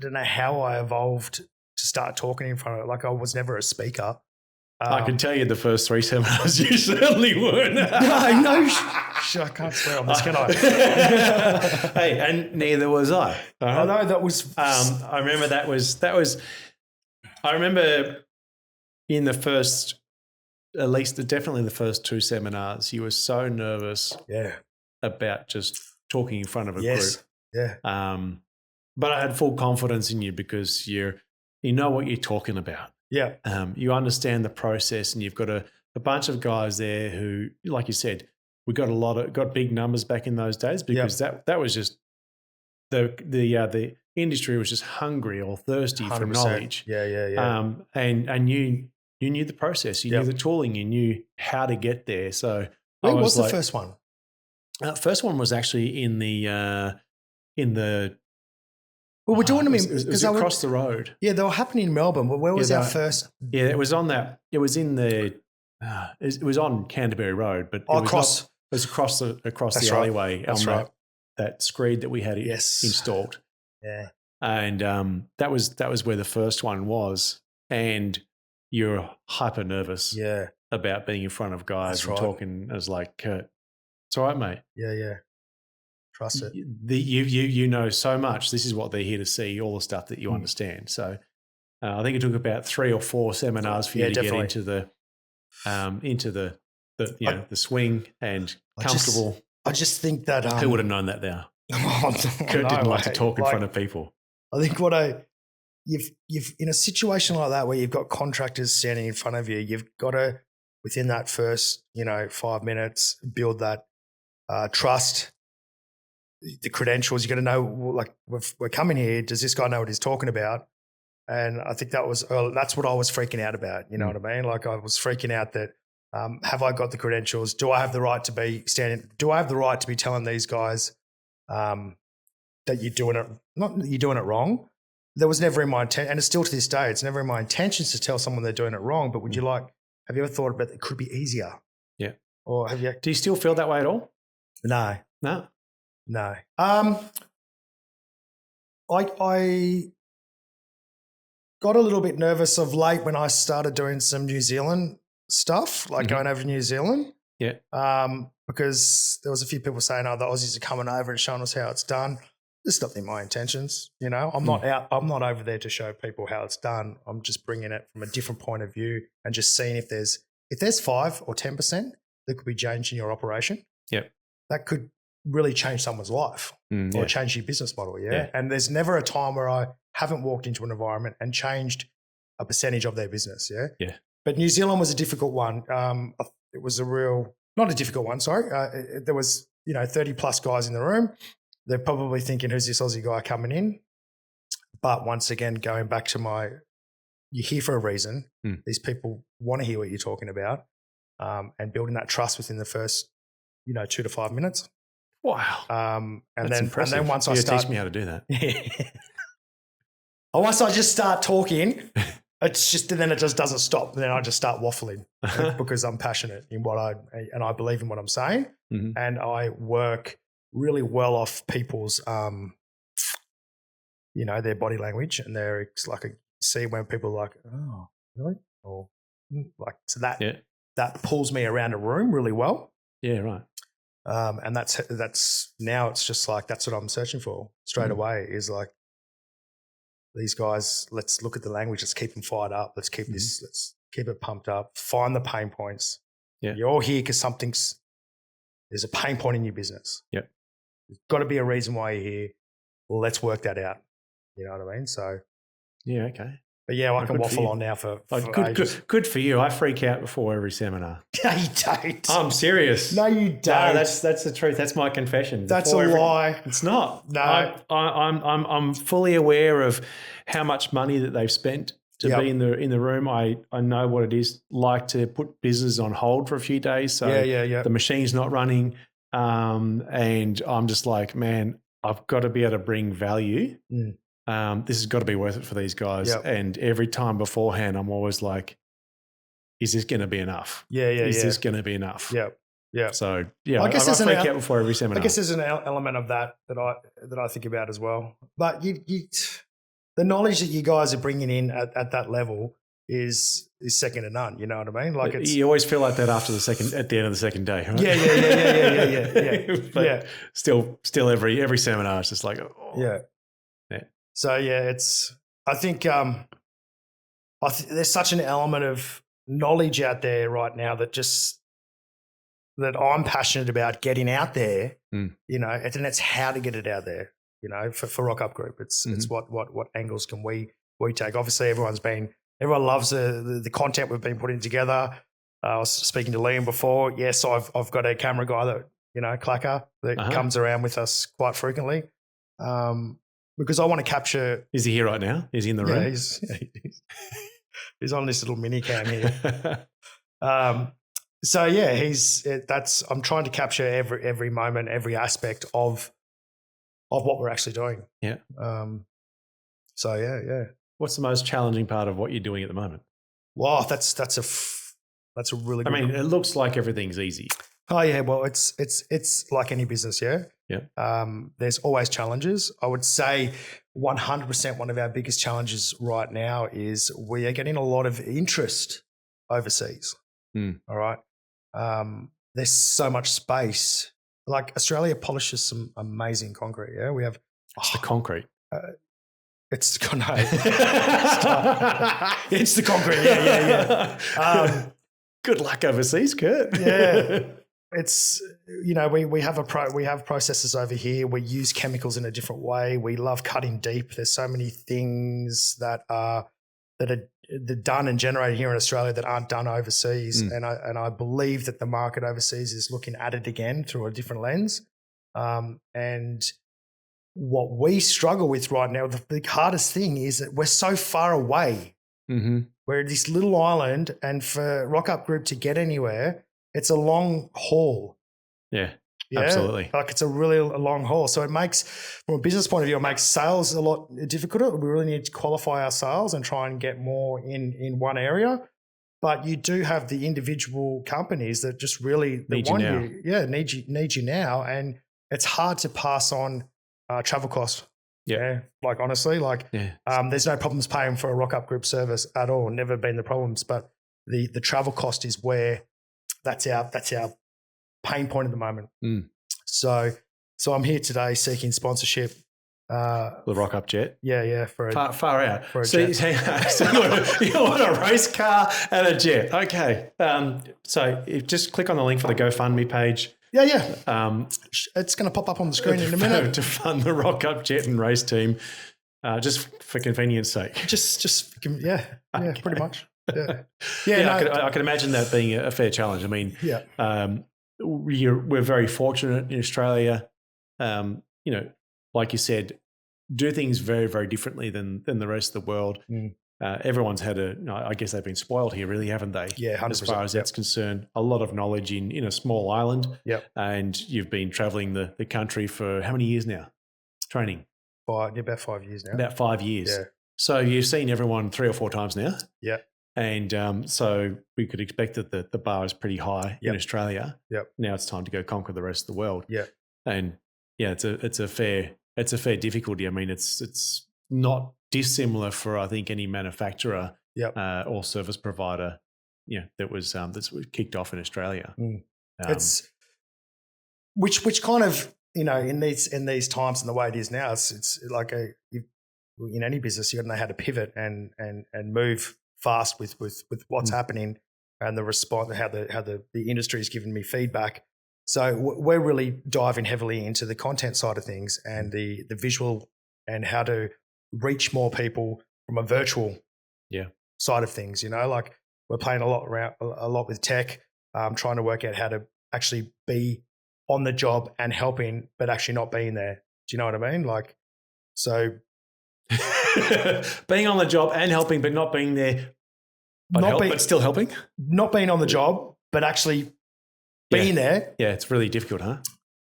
know how I evolved to start talking in front of it. Like, I was never a speaker. I can tell you the first 3 seminars you certainly weren't. No, I can't swear on this, can I? Hey, and neither was I. I know that was. I remember that was. I remember in the first, at least definitely the first 2 seminars, you were so nervous. About just talking in front of a group. Yeah. But I had full confidence in you because you know what you're talking about. Yeah. You understand the process, and you've got a bunch of guys there who, like you said, we got big numbers back in those days because that was just the industry was just hungry or thirsty 100%. For knowledge. Yeah. And you knew the process, you knew the tooling, you knew how to get there. So what was the first one? First one was actually in the. Well, we're doing them because across the road. Yeah, they were happening in Melbourne. But where was our first? Yeah, it was on that. It was in the. It was on Canterbury Road, but it was across the alleyway. That's right. That screed that we had installed. Yeah, and that was where the first one was, and you're hyper nervous. Yeah, about being in front of guys and talking. I was like, Kurt, it's all right, mate. Yeah. Trust it. You know so much. This is what they're here to see, all the stuff that you understand. So I think it took about 3 or 4 seminars for you to get into the the swing and comfortable. I just think that who would have known that now? Kurt didn't like to talk in front of people. I think you've in a situation like that where you've got contractors standing in front of you, you've got to, within that first 5 minutes, build that trust. The credentials, you got to know, like, we're coming here. Does this guy know what he's talking about? And I think that's what I was freaking out about. You know what I mean? Like, I was freaking out that have I got the credentials? Do I have the right to be standing? Do I have the right to be telling these guys that you're doing it? Not that you're doing it wrong. That was never in my intent, and it's still to this day. It's never in my intentions to tell someone they're doing it wrong. But have you ever thought about it could be easier? Yeah. Or have you? Do you still feel that way at all? No. I got a little bit nervous of late when I started doing some New Zealand stuff, like going over to New Zealand. Yeah. Because there was a few people saying, the Aussies are coming over and showing us how it's done. It's not in my intentions. I'm not over there to show people how it's done. I'm just bringing it from a different point of view and just seeing if there's 5 or 10% that could be changed in your operation. Yeah. That could really change someone's life or change your business model. Yeah. And there's never a time where I haven't walked into an environment and changed a percentage of their business. Yeah. Yeah. But New Zealand was a difficult one. It was not a difficult one. Sorry. There was 30 plus guys in the room. They're probably thinking, who's this Aussie guy coming in? But once again, going back to you're here for a reason. These people want to hear what you're talking about, and building that trust within the first, 2 to 5 minutes. Wow. And That's impressive. And then once I start, teach me how to do that. Once I just start talking, then it just doesn't stop. Then I just start waffling because I'm passionate in and I believe in what I'm saying, and I work really well off people's, their body language, and it's like see when people are like, oh, really? Or like, so that pulls me around a room really well. Yeah, right. And that's now it's just like, that's what I'm searching for straight away is like, these guys, let's look at the language. Let's keep them fired up. Let's keep let's keep it pumped up. Find the pain points. Yeah. You're all here because there's a pain point in your business. Yep. There's got to be a reason why you're here. Well, let's work that out. You know what I mean? So. Yeah, okay. But yeah, I can waffle on now for good for you. I freak out before every seminar. No, you don't. I'm serious. No, you don't. No, that's the truth. That's my confession. That's a lie. It's not. No, I'm fully aware of how much money that they've spent to be in the room. I know what it is like to put business on hold for a few days. So the machine's not running, and I'm just like, man, I've got to be able to bring value. This has got to be worth it for these guys. Yep. And every time beforehand, I'm always like, is this going to be enough? Is this going to be enough? Yeah. So I guess I freak out before every seminar. I guess there's an element of that I think about as well. But the knowledge that you guys are bringing in at that level is second to none. You know what I mean? Like you always feel like that at the end of the second day, right? Yeah. But still every seminar, it's just like, yeah. So I think there's such an element of knowledge out there right now that I'm passionate about getting out there, and it's how to get it out there, for Rock Up Group. It's what angles can we take? Obviously everyone loves the content we've been putting together. I was speaking to Liam before. Yes, I've got a camera guy that, Clacker, that comes around with us quite frequently. Because I want to capture. Is he here right now? Is he in the room? He's on this little mini cam here. I'm trying to capture every moment, every aspect of what we're actually doing. Yeah. What's the most challenging part of what you're doing at the moment? Wow, that's a really good. I mean, it looks like everything's easy. Oh yeah, well it's like any business, yeah. Yeah. There's always challenges. I would say 100% one of our biggest challenges right now is we are getting a lot of interest overseas. All right. There's so much space. Like Australia polishes some amazing concrete. Yeah, we have. It's the concrete. It's the concrete. Yeah. Good luck overseas, Kurt. Yeah. It's, we have processes over here. We use chemicals in a different way. We love cutting deep. There's so many things that are done and generated here in Australia that aren't done overseas. And I believe that the market overseas is looking at it again through a different lens. And what we struggle with right now, the hardest thing is that we're so far away. We're this little island, and for Rock Up Group to get anywhere, it's a long haul. Yeah, absolutely. Like it's a really long haul. So it makes, from a business point of view, it makes sales a lot difficult. We really need to qualify our sales and try and get more in one area. But you do have the individual companies that just really need you now. And it's hard to pass on travel costs. Yeah. Like honestly, there's no problems paying for a Rock Up Group service at all. Never been the problems. But the travel cost is where that's our pain point at the moment. So I'm here today seeking sponsorship. The Rock Up jet. Yeah. For far out. For a jet. So you want a race car and a jet. Okay. So just click on the link for the GoFundMe page. Yeah. It's going to pop up on the screen in a minute. To fund the Rock Up jet and race team, just for convenience sake. Pretty much. Yeah. I could imagine that being a fair challenge. I mean, we're very fortunate in Australia. Like you said, do things very, very differently than the rest of the world. Everyone's had I guess they've been spoiled here, really, haven't they? Yeah, 100%. As far as that's concerned, a lot of knowledge in a small island. Yep. And you've been traveling the country for how many years now? Training? About 5 years now. About 5 years. Yeah. So you've seen everyone 3 or 4 times now. Yeah. And so we could expect that the bar is pretty high in Australia. Yep. Now it's time to go conquer the rest of the world. Yeah. And yeah, it's a fair difficulty. I mean, it's not dissimilar for, I think, any manufacturer or service provider, that was that's kicked off in Australia. It's which kind of, in these times and the way it is now, it's like in any business, you got to know how to pivot and move fast with what's happening and the response, how the industry is giving me feedback. So we're really diving heavily into the content side of things and the visual and how to reach more people from a virtual side of things. Like we're playing a lot with tech, trying to work out how to actually be on the job and helping, but actually not being there. Do you know what I mean? Like, so being on the job and helping, but not being there, but still helping. Not being on the job, but actually being there. Yeah, it's really difficult, huh?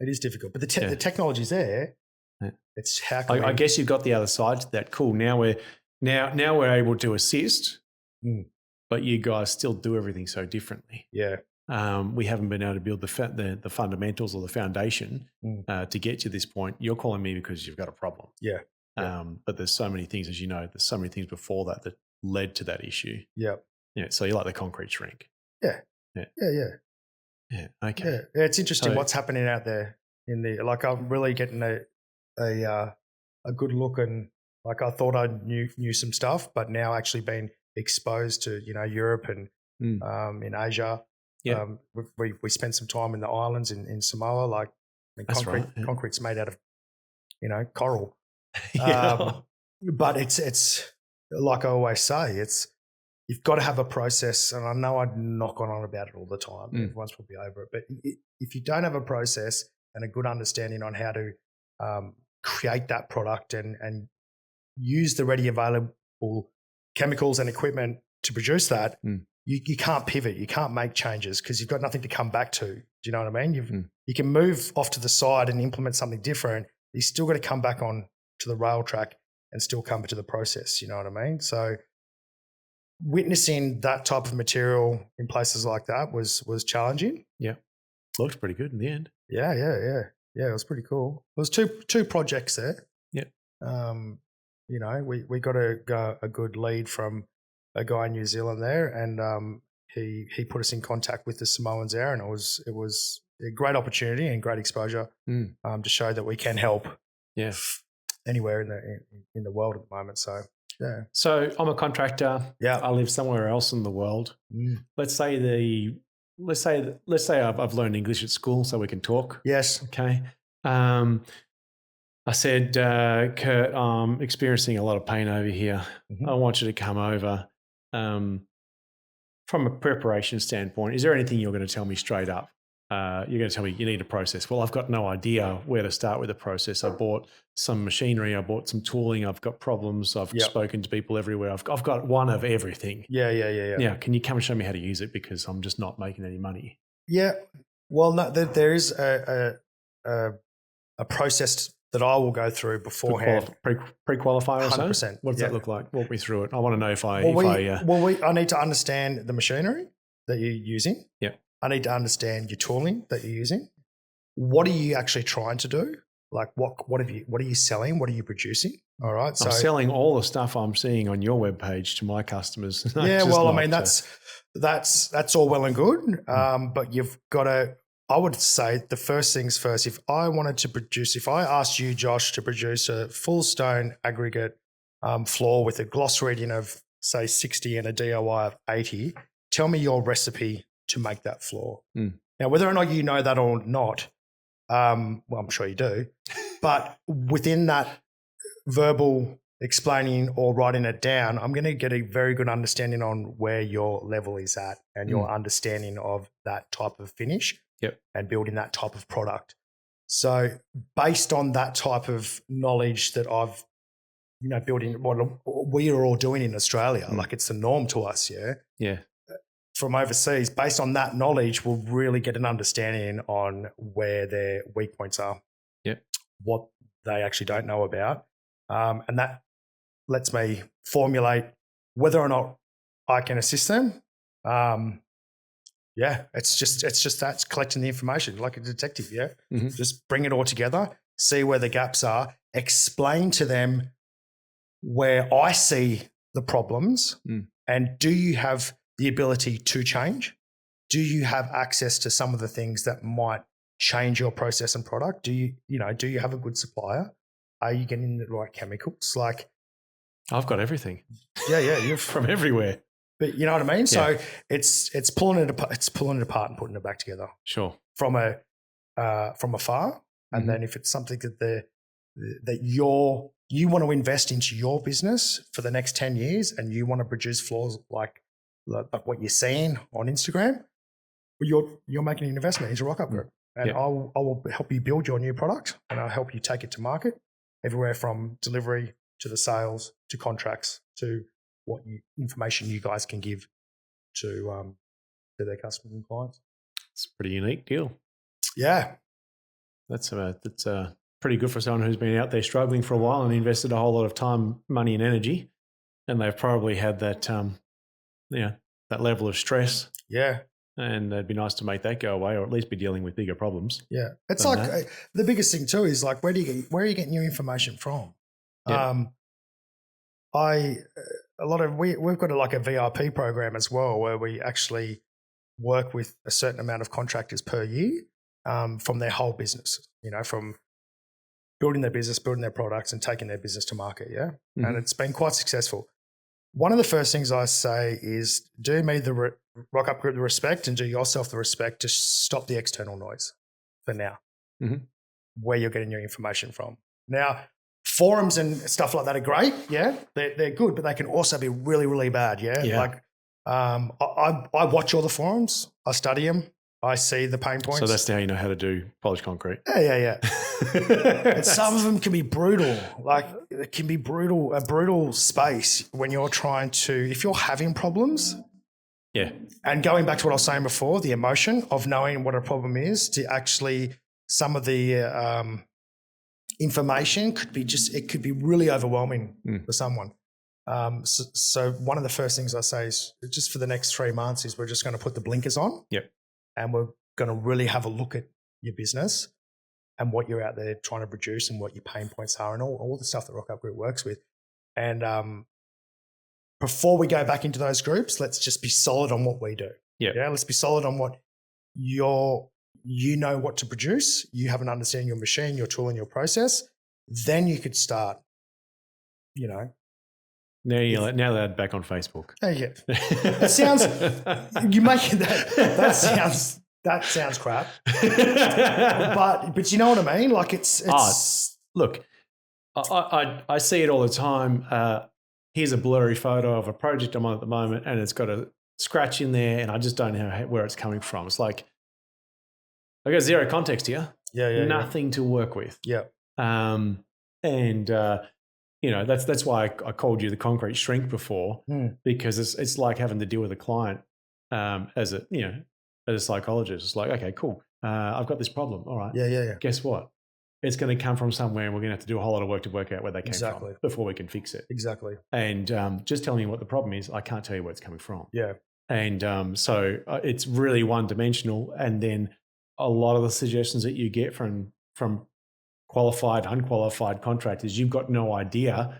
It is difficult, but the technology's there. Yeah. It's how I guess you've got the other side to that. Cool. Now we're able to assist, but you guys still do everything so differently. Yeah. We haven't been able to build the fundamentals or the foundation to get to this point. You're calling me because you've got a problem. Yeah. But there's so many things, as you know, there's so many things before that led to that issue. Yeah. Yeah. So you're like the concrete shrink. Yeah. Yeah. Yeah. Yeah. Yeah. Okay. Yeah. It's interesting what's happening out there like I'm really getting a good look, and like I thought I knew some stuff, but now actually being exposed to, Europe and in Asia. Yeah. We spent some time in the islands in Samoa, like concrete's made out of, coral. But it's like I always say, you've got to have a process, and I know I knock on about it all the time. Everyone's probably over it, but if you don't have a process and a good understanding on how to create that product and use the ready available chemicals and equipment to produce that, you can't pivot, you can't make changes because you've got nothing to come back to. Do you know what I mean? You can move off to the side and implement something different. You still got to come back on to the rail track and still come to the process. You know what I mean? So witnessing that type of material in places like that was challenging. Yeah. Looks pretty good in the end. Yeah. It was pretty cool. There was two projects there. Yeah. We got a good lead from a guy in New Zealand there, and he put us in contact with the Samoans there, and it was a great opportunity and great exposure to show that we can help. Yeah. Anywhere in the world at the moment. So yeah. So I'm a contractor. Yeah. I live somewhere else in the world. Let's say I've learned English at school, so we can talk. Yes. Okay. I said, Kurt, I'm experiencing a lot of pain over here. I want you to come over. From a preparation standpoint, is there anything you're going to tell me straight up? You're going to tell me you need a process. Well, I've got no idea where to start with the process. I bought some machinery. I bought some tooling. I've got problems. I've spoken to people everywhere. I've got one of everything. Yeah. Now, can you come and show me how to use it? Because I'm just not making any money. Yeah. Well, no, there is a process that I will go through beforehand. Pre-qualifier or 100%. so? What does that look like? Walk me through it. I want to know if I need to understand the machinery that you're using. Yeah. I need to understand your tooling that you're using. What are you actually trying to do? Like what are you selling? What are you producing? All right. I'm selling all the stuff I'm seeing on your webpage to my customers. Yeah. Well, I mean, that's all well and good. But you've got to, I would say the first things first, if I asked you, Josh, to produce a full stone aggregate floor with a gloss reading of say 60 and a DOI of 80, tell me your recipe to make that floor. Now, whether or not you know that or not, well, I'm sure you do, but within that verbal explaining or writing it down, I'm going to get a very good understanding on where your level is at and your understanding of that type of finish and building that type of product. So based on that type of knowledge that I've, building what we are all doing in Australia, like it's the norm to us, from overseas, based on that knowledge, we'll really get an understanding on where their weak points are, what they actually don't know about. And that lets me formulate whether or not I can assist them. It's just that, it's collecting the information like a detective, Just bring it all together, see where the gaps are, explain to them where I see the problems, and do you have the ability to change? Do you have access to some of the things that might change your process and product? Do you have a good supplier? Are you getting the right chemicals? Like, I've got everything. You're from everywhere. But you know what I mean? So it's pulling it apart, and putting it back together. Sure. From afar, and then if it's something that you want to invest into your business for the next 10 years, and you want to produce floors like what you're seeing on Instagram, you're making an investment into Rock Up Group, and I will help you build your new product, and I'll help you take it to market, everywhere from delivery to the sales to contracts to what information you guys can give to their customers and clients. It's a pretty unique deal. Yeah. That's pretty good for someone who's been out there struggling for a while and invested a whole lot of time, money and energy. And they've probably had that, that level of stress. Yeah. And it'd be nice to make that go away, or at least be dealing with bigger problems. Yeah. It's like the biggest thing too is like, where are you getting your information from? Yeah. We've got a VIP program as well, where we actually work with a certain amount of contractors per year from their whole business, from building their business, building their products and taking their business to market. Yeah. Mm-hmm. And it's been quite successful. One of the first things I say is do me Rock Up Group the respect, and do yourself the respect to stop the external noise for now, where you're getting your information from. Now, forums and stuff like that are great. Yeah, they're good, but they can also be really, really bad. Yeah. Like I watch all the forums. I study them. I see the pain points. So that's how you know how to do polished concrete. Yeah. And some of them can be brutal. Like it can be a brutal space when you're trying to, if you're having problems. Yeah. And going back to what I was saying before, the emotion of knowing what a problem is, to actually some of the information could be really overwhelming for someone. So one of the first things I say is just for the next 3 months is we're just going to put the blinkers on. Yep. And we're going to really have a look at your business and what you're out there trying to produce and what your pain points are and all the stuff that Rock Up Group works with. And before we go back into those groups, let's just be solid on what we do. Yeah. Let's be solid on what you know what to produce. You have an understanding of your machine, your tool and your process. Then you could start, Now you're allowed back on Facebook. Oh, yeah. That sounds, you make it that sounds crap. but you know what I mean? Like it's look, I see it all the time. Here's a blurry photo of a project I'm on at the moment, and it's got a scratch in there, and I just don't know where it's coming from. It's like, I got zero context here. Yeah. Nothing to work with. Yeah. That's why I called you the concrete shrink before, because it's like having to deal with a client as a psychologist. It's like, okay, cool. I've got this problem. All right. Yeah. Guess what? It's going to come from somewhere, and we're going to have to do a whole lot of work to work out where they came from before we can fix it. Exactly. And just telling you what the problem is, I can't tell you where it's coming from. Yeah. And so it's really one-dimensional. And then a lot of the suggestions that you get from qualified, unqualified contractors, you've got no idea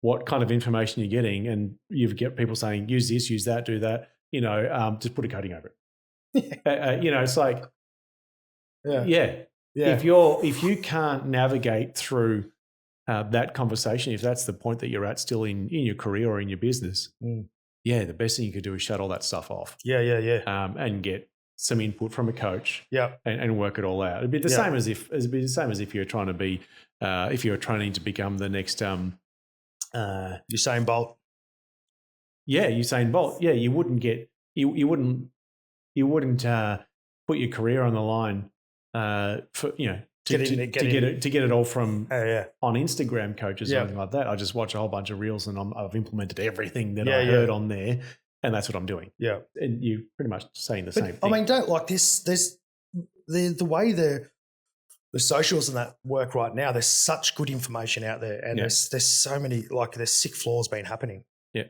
what kind of information you're getting, and you get people saying, use this, use that, do that, just put a coating over it. It's like, yeah. If you can't navigate through that conversation, if that's the point that you're at still in your career or in your business, the best thing you could do is shut all that stuff off. Yeah. And get some input from a coach, and work it all out. It'd be the same as if you're trying to be, if you're trying to become the next Usain Bolt. Yeah, Usain Bolt. Yeah, you wouldn't put your career on the line for to get it all from on Instagram coaches or anything like that. I just watch a whole bunch of reels and I've implemented everything that I heard on there, and that's what I'm doing. Yeah, and you pretty much saying the same thing. I mean, don't like this. There's the way the socials and that work right now. There's such good information out there, and there's so many, like, there's sick flaws been happening. Yeah.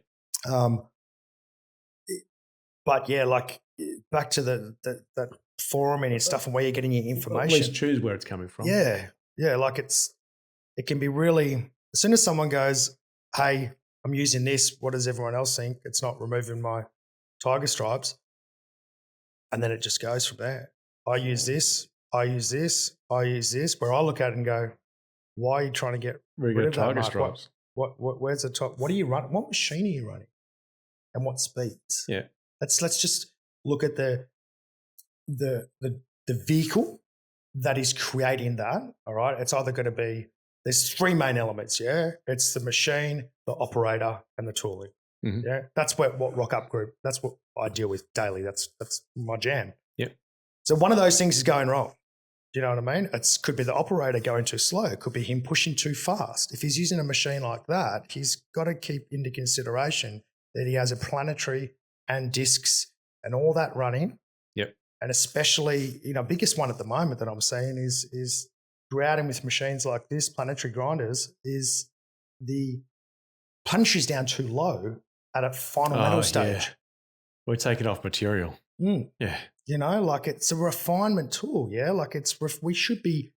But yeah, like, back to that forum and stuff and where you're getting your information. At least choose where it's coming from. Yeah. Yeah. Like, it can be really, as soon as someone goes, hey, I'm using this, what does everyone else think? It's not removing my tiger stripes. And then it just goes from there. I use this, where I look at it and go, why are you trying to get rid of tiger stripes? Where's the top? What are you running? What machine are you running? And what speeds? Yeah. Let's just look at the vehicle that is creating that. All right. It's either going to be, there's three main elements. Yeah. It's the machine, the operator, and the tooling. Mm-hmm. Yeah. That's what Rock Up Group, that's what I deal with daily. That's my jam. Yeah. So one of those things is going wrong. Do you know what I mean? It could be the operator going too slow. It could be him pushing too fast. If he's using a machine like that, he's got to keep into consideration that he has a planetary and discs and all that running. Yep. And especially, biggest one at the moment that I'm seeing is grouting with machines like this, planetary grinders, is the punch is down too low at a final metal stage. Yeah. We're taking off material. Yeah. Like, it's a refinement tool. Yeah. Like, we should be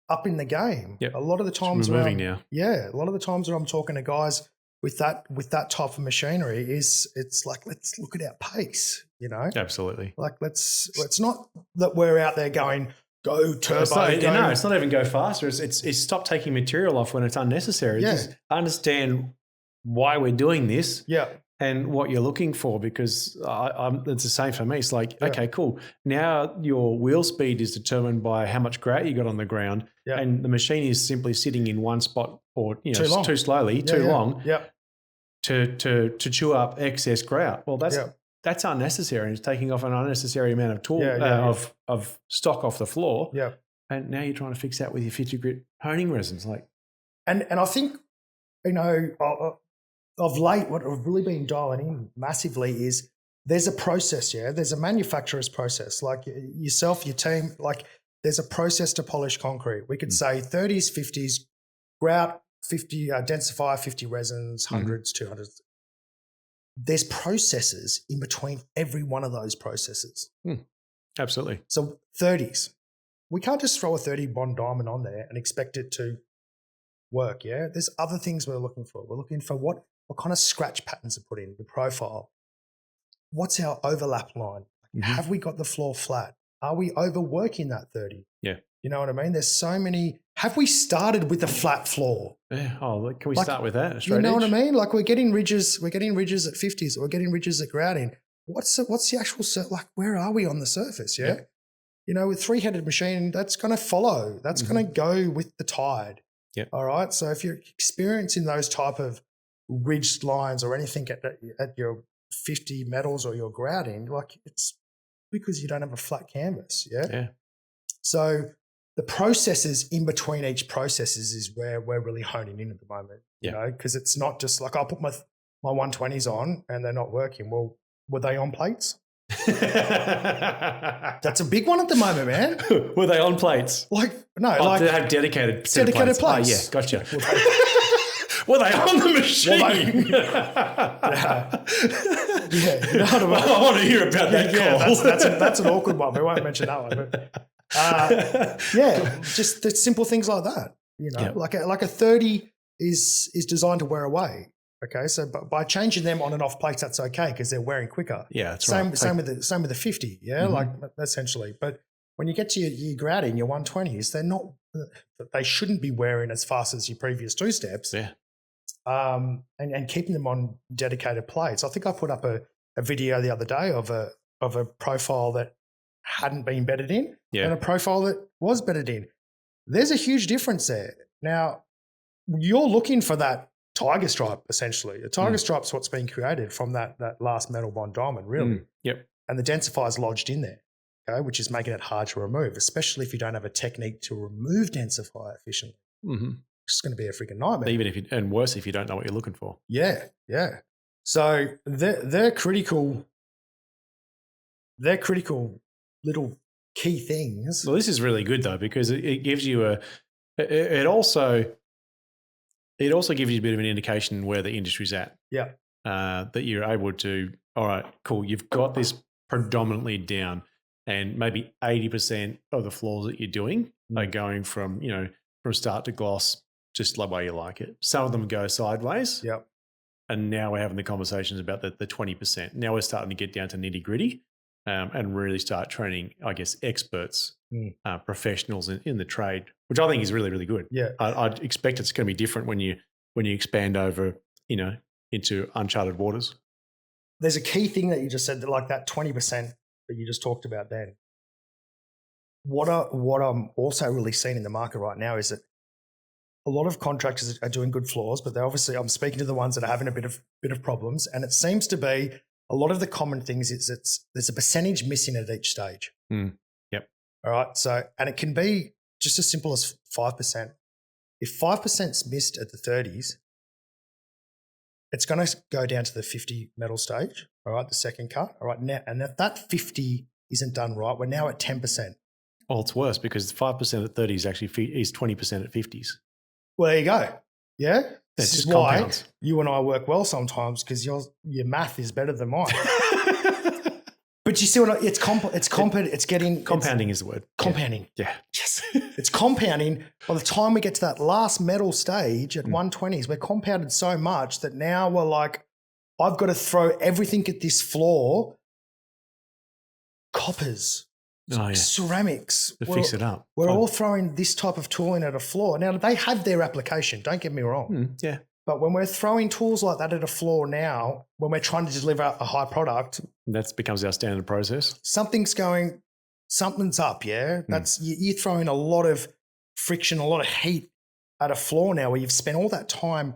up in the game. Yep. A lot of the times we're moving now. Yeah. A lot of the times when I'm talking to guys with that type of machinery, it's like, let's look at our pace, Absolutely. Like, let's not that we're out there going, go turbo. It's not even go faster. It's stop taking material off when it's unnecessary. Just understand why we're doing this. Yeah. And what you're looking for, because it's the same for me. It's like, okay, cool. Now your wheel speed is determined by how much grout you got on the ground, and the machine is simply sitting in one spot, or too slowly, too long, to chew up excess grout. Well, that's unnecessary, and it's taking off an unnecessary amount of tool of stock off the floor. Yeah, and now you're trying to fix that with your 50 grit honing resins, like, and I think of late, what I've really been dialing in massively is there's a process, there's a manufacturer's process, like yourself, your team, like there's a process to polish concrete. We could say 30s, 50s, grout, 50, densify, 50 resins, 100s, 200s. There's processes in between every one of those processes. Absolutely. So 30s, we can't just throw a 30 bond diamond on there and expect it to work, There's other things we're looking for. We're looking for what kind of scratch patterns are put in, the profile. What's our overlap line? Have we got the floor flat? Are we overworking that 30? Yeah. You know what I mean? There's so many. Have we started with a flat floor? Yeah. Oh, can we start with that? You know what I mean? Like, we're getting ridges at 50s, or we're getting ridges at grouting. What's the actual, where are we on the surface? Yeah. With three-headed machine, that's going to follow. That's going to go with the tide. Yeah. All right. So if you're experiencing those type of ridged lines or anything at your 50 metals or your grouting, like, it's because you don't have a flat canvas. Yeah. Yeah. So the processes in between each processes is where we're really honing in at the moment. Because it's not just like, I'll put my 120s on and they're not working. Well, were they on plates? That's a big one at the moment, man. Were they on plates? Like, no, they have dedicated plates. Oh, yeah, gotcha. Were they on the machine? I want to hear about that call. That's an awkward one. We won't mention that one. But, just the simple things like that. Like a 30 is designed to wear away. Okay, so by changing them on and off plates, that's okay because they're wearing quicker. Yeah, that's right. Same with the 50. Yeah, like, essentially. But when you get to your grouting, your 120s, they shouldn't be wearing as fast as your previous two steps. Yeah. And keeping them on dedicated plates. I think I put up a video the other day of a profile that hadn't been bedded in and a profile that was bedded in. There's a huge difference there. Now, you're looking for that tiger stripe, essentially. The tiger stripe's what's been created from that last metal bond diamond, really. Yep. And the densifier's lodged in there. okay, which is making it hard to remove, especially if you don't have a technique to remove densifier efficiently. Mm-hmm. It's going to be a freaking nightmare. And worse if you don't know what you're looking for. Yeah. So they're critical. They're critical little key things. Well, this is really good though, because it gives you it also gives you a bit of an indication where the industry's at. Yeah. That you're able to, all right, cool, you've got this predominantly down, and maybe 80% of the floors that you're doing are going from start to gloss, just the way you like it. Some of them go sideways. Yep. And now we're having the conversations about the 20%. Now we're starting to get down to nitty gritty and really start training, I guess, experts, professionals in the trade, which I think is really, really good. Yeah. I'd expect it's going to be different when you expand over, into uncharted waters. There's a key thing that you just said, that like that 20% that you just talked about then. What I'm also really seeing in the market right now is that a lot of contractors are doing good floors, but they're obviously, I'm speaking to the ones that are having a bit of problems, and it seems to be a lot of the common things is there's a percentage missing at each stage. Yep. All right. So, and it can be just as simple as 5%. If 5%'s missed at the 30s, it's going to go down to the 50 metal stage. All right. The second cut. All right. Now, and if that 50 isn't done right, we're now at 10%. Well, it's worse because 5% at 30 is actually is 20% at 50s. Well, there you go. Yeah. This is why compounds. You and I work well sometimes, because your math is better than mine. But you see what it's getting Compounding is the word. Compounding. Yeah. Yes. It's compounding. By the time we get to that last metal stage at 120s, we're compounded so much that now we're like, I've got to throw everything at this floor. Coppers. Ceramics. To fix it up. We're all throwing this type of tool in at a floor. Now, they have their application, don't get me wrong. Yeah. But when we're throwing tools like that at a floor now, when we're trying to deliver a high product, that becomes our standard process. Something's up, yeah? That's you're throwing a lot of friction, a lot of heat at a floor now, where you've spent all that time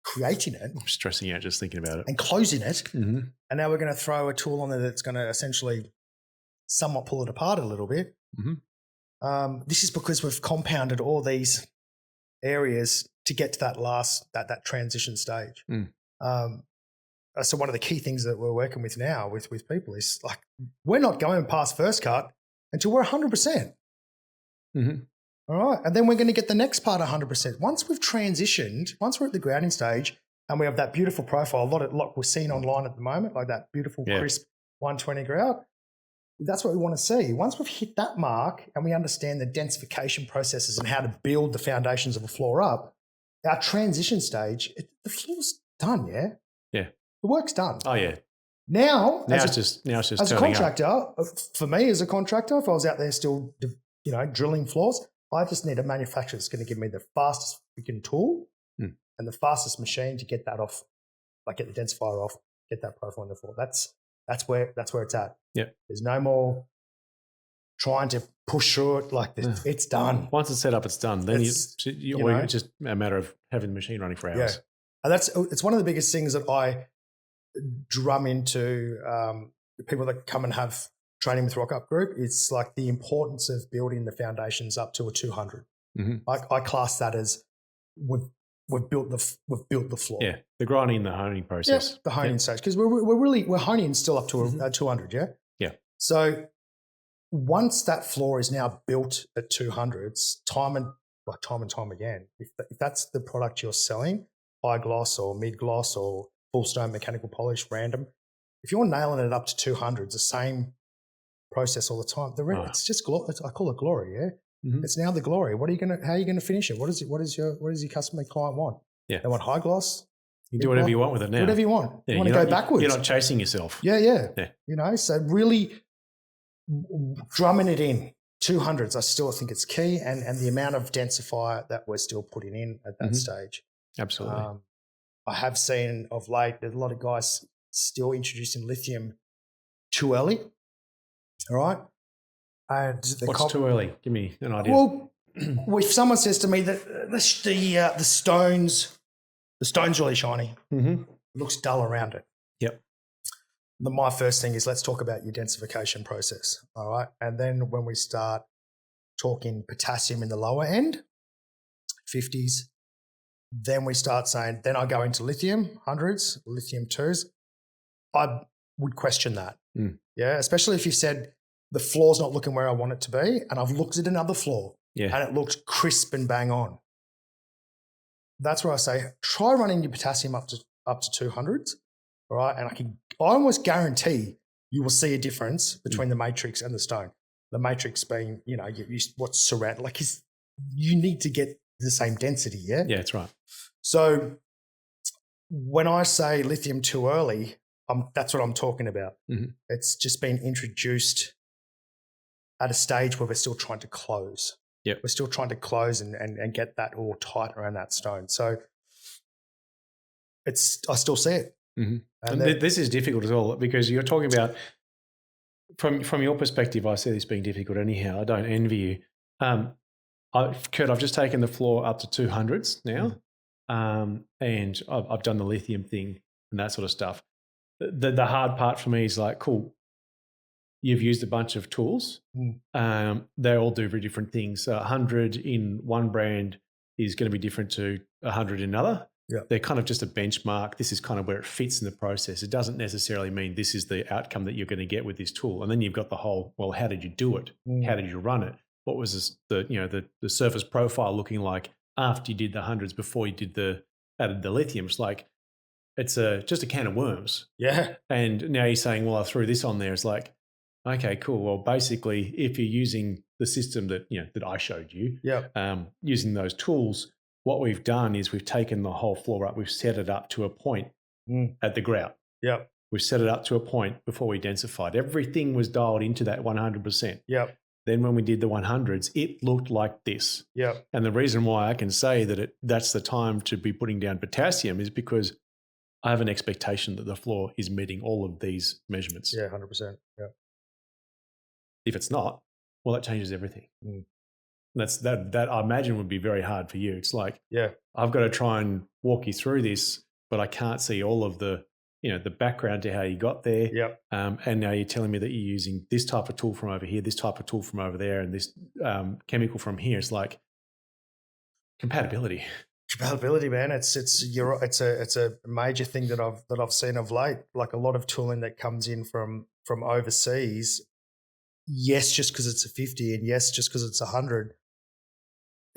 creating it. I'm stressing out just thinking about it. And closing it. Mm-hmm. And now we're going to throw a tool on there that's going to essentially somewhat pull it apart a little bit. Mm-hmm. This is because we've compounded all these areas to get to that that transition stage. So one of the key things that we're working with now with people is like, we're not going past first cut until we're 100%. Mm-hmm. All right. And then we're going to get the next part 100%. Once we've transitioned, once we're at the grounding stage and we have that beautiful profile, a lot we're seeing online at the moment, like that beautiful crisp 120 grout, that's what we want to see. Once we've hit that mark and we understand the densification processes and how to build the foundations of a floor up, our transition stage, the floor's done, yeah? Yeah. The work's done. Oh, yeah. Now it's just as a contractor, for me as a contractor, if I was out there still, drilling floors, I just need a manufacturer that's going to give me the fastest freaking tool and the fastest machine to get that off, like get the densifier off, get that profile on the floor. That's where it's at. Yeah. There's no more trying to push through it like this. Yeah. It's done. Once it's set up, it's done. Then it's just a matter of having the machine running for hours. Yeah. And it's one of the biggest things that I drum into people that come and have training with Rock Up Group. It's like the importance of building the foundations up to a 200. Mm-hmm. I class that as we've built the floor. Yeah, the grinding, the honing process. Yeah, the honing stage, because we're honing still up to a 200. Yeah. Yeah. So once that floor is now built at 200s, time and time again, if that's the product you're selling, high gloss or mid gloss or full stone mechanical polish, random, if you're nailing it up to 200s, the same process all the time, it's just I call it glory. Yeah. Mm-hmm. It's now the glory. How are you gonna finish it? What does your customer client want? Yeah. They want high gloss. You do whatever you want with it now. Whatever you want. Yeah, you want to go backwards. You're not chasing yourself. Yeah. So really drumming it in 200s, I still think it's key, and the amount of densifier that we're still putting in at that stage. Absolutely. I have seen of late there's a lot of guys still introducing lithium too early. All right. And what's too early? Give me an idea. Well, if someone says to me that the stone's really shiny, it looks dull around it. Yep. my first thing is let's talk about your densification process. All right. And then when we start talking potassium in the lower end, 50s, then we start saying, then I go into lithium, 100s, lithium 2s. I would question that. Yeah. Especially if you said the floor's not looking where I want it to be, and I've looked at another floor and it looks crisp and bang on. That's where I say, try running your potassium up to 200s. All right. And I almost guarantee you will see a difference between the matrix and the stone. The matrix being, what's surround, like you need to get the same density. Yeah. Yeah, that's right. So when I say lithium too early, that's what I'm talking about. Mm-hmm. It's just been introduced at a stage where we're still trying to close. Yep. We're still trying to close and get that all tight around that stone. So I still see it. Mm-hmm. And this is difficult as well, because you're talking about, from your perspective, I see this being difficult anyhow. I don't envy you. Kurt, I've just taken the floor up to 200s now, and I've done the lithium thing and that sort of stuff. The hard part for me is like, cool, you've used a bunch of tools. They all do very different things. 100 in one brand is going to be different to 100 in another. Yeah. They're kind of just a benchmark. This is kind of where it fits in the process. It doesn't necessarily mean this is the outcome that you're going to get with this tool. And then you've got the whole, well, how did you do it? How did you run it? What was the surface profile looking like after you did the 100s, before you added the lithium? It's like, it's just a can of worms. Yeah. And now you're saying, well, I threw this on there. It's like, okay, cool. Well, basically, if you're using the system that I showed you, using those tools, what we've done is we've taken the whole floor up. We've set it up to a point at the grout. Yeah. We've set it up to a point before we densified. Everything was dialed into that 100%. Yeah. Then when we did the 100s, it looked like this. Yeah. And the reason why I can say that that's the time to be putting down potassium is because I have an expectation that the floor is meeting all of these measurements. Yeah, 100%. Yeah. If it's not, well, that changes everything. That I imagine would be very hard for you. It's like, I've got to try and walk you through this, but I can't see all of the background to how you got there. Yep. And now you're telling me that you're using this type of tool from over here, this type of tool from over there, and this chemical from here. It's like compatibility. Compatibility, man. It's a major thing that I've seen of late. Like a lot of tooling that comes in from overseas. Yes, just because it's a 50, and yes, just because it's 100.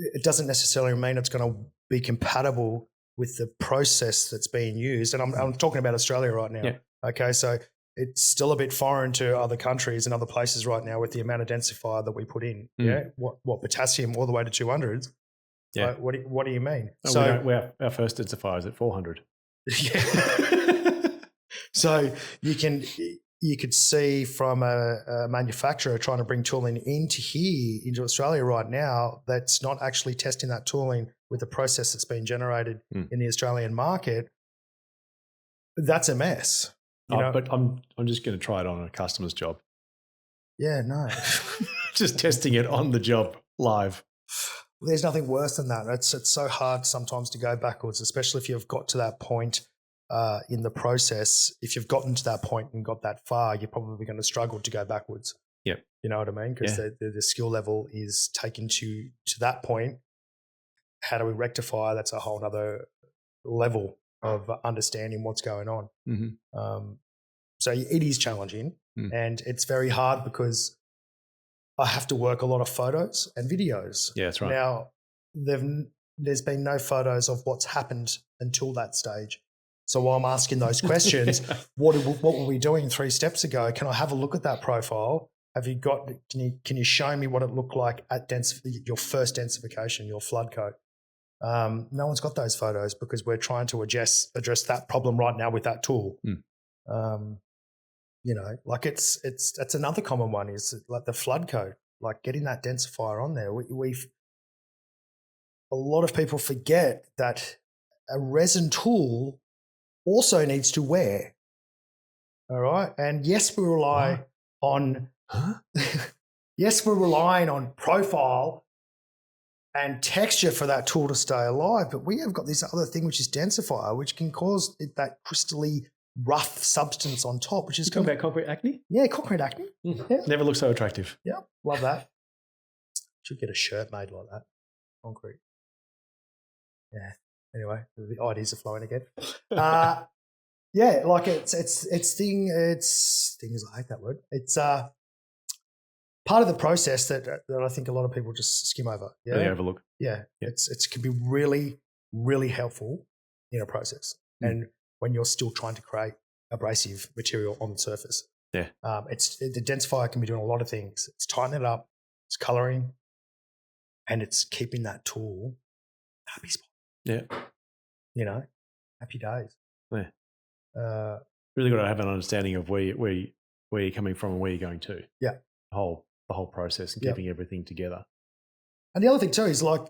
It doesn't necessarily mean it's going to be compatible with the process that's being used. And I'm talking about Australia right now. Yeah. Okay, so it's still a bit foreign to other countries and other places right now with the amount of densifier that we put in. Yeah, what potassium all the way to 200s. Yeah. What do you mean? Oh, so our first densifier is at 400. Yeah. So you could see from a manufacturer trying to bring tooling into Australia right now that's not actually testing that tooling with the process that's being generated in the Australian market. That's a mess. But I'm just going to try it on a customer's job. Yeah, no. Just testing it on the job live. There's nothing worse than that. It's so hard sometimes to go backwards, especially if you've got to that point in the process. If you've gotten to that point and got that far, you're probably going to struggle to go backwards. Yeah. You know what I mean? Because the skill level is taken to that point. How do we rectify? That's a whole other level of understanding what's going on. Mm-hmm. So it is challenging and it's very hard because I have to work a lot of photos and videos. Yeah, that's right. Now, there's been no photos of what's happened until that stage. So while I'm asking those questions, what were we doing 3 steps ago? Can I have a look at that profile? Can you show me what it looked like at your first densification, your flood coat? No one's got those photos because we're trying to address that problem right now with that tool. Like it's another common one is like the flood coat, like getting that densifier on there. A lot of people forget that a resin tool also needs to wear. All right. And yes, we rely on, yes, we're relying on profile and texture for that tool to stay alive, but we have got this other thing, which is densifier, which can cause that crystally rough substance on top, which is talking about concrete acne. Yeah, concrete acne. Yeah. Never looked so attractive. Yeah, love that. Should get a shirt made like that. Concrete. Yeah. Anyway, the ideas are flowing again. Yeah, like it's things. I hate that word. It's part of the process that I think a lot of people just skim over. Yeah, really overlook. Yeah, it can be really, really helpful in a process, and when you're still trying to create abrasive material on the surface. Yeah, the densifier can be doing a lot of things. It's tightening it up, it's coloring, and it's keeping that tool happy spot. Yeah, happy days. Yeah. Really got to have an understanding of where you're coming from and where you're going to. Yeah. The whole process and keeping everything together. And the other thing too is like,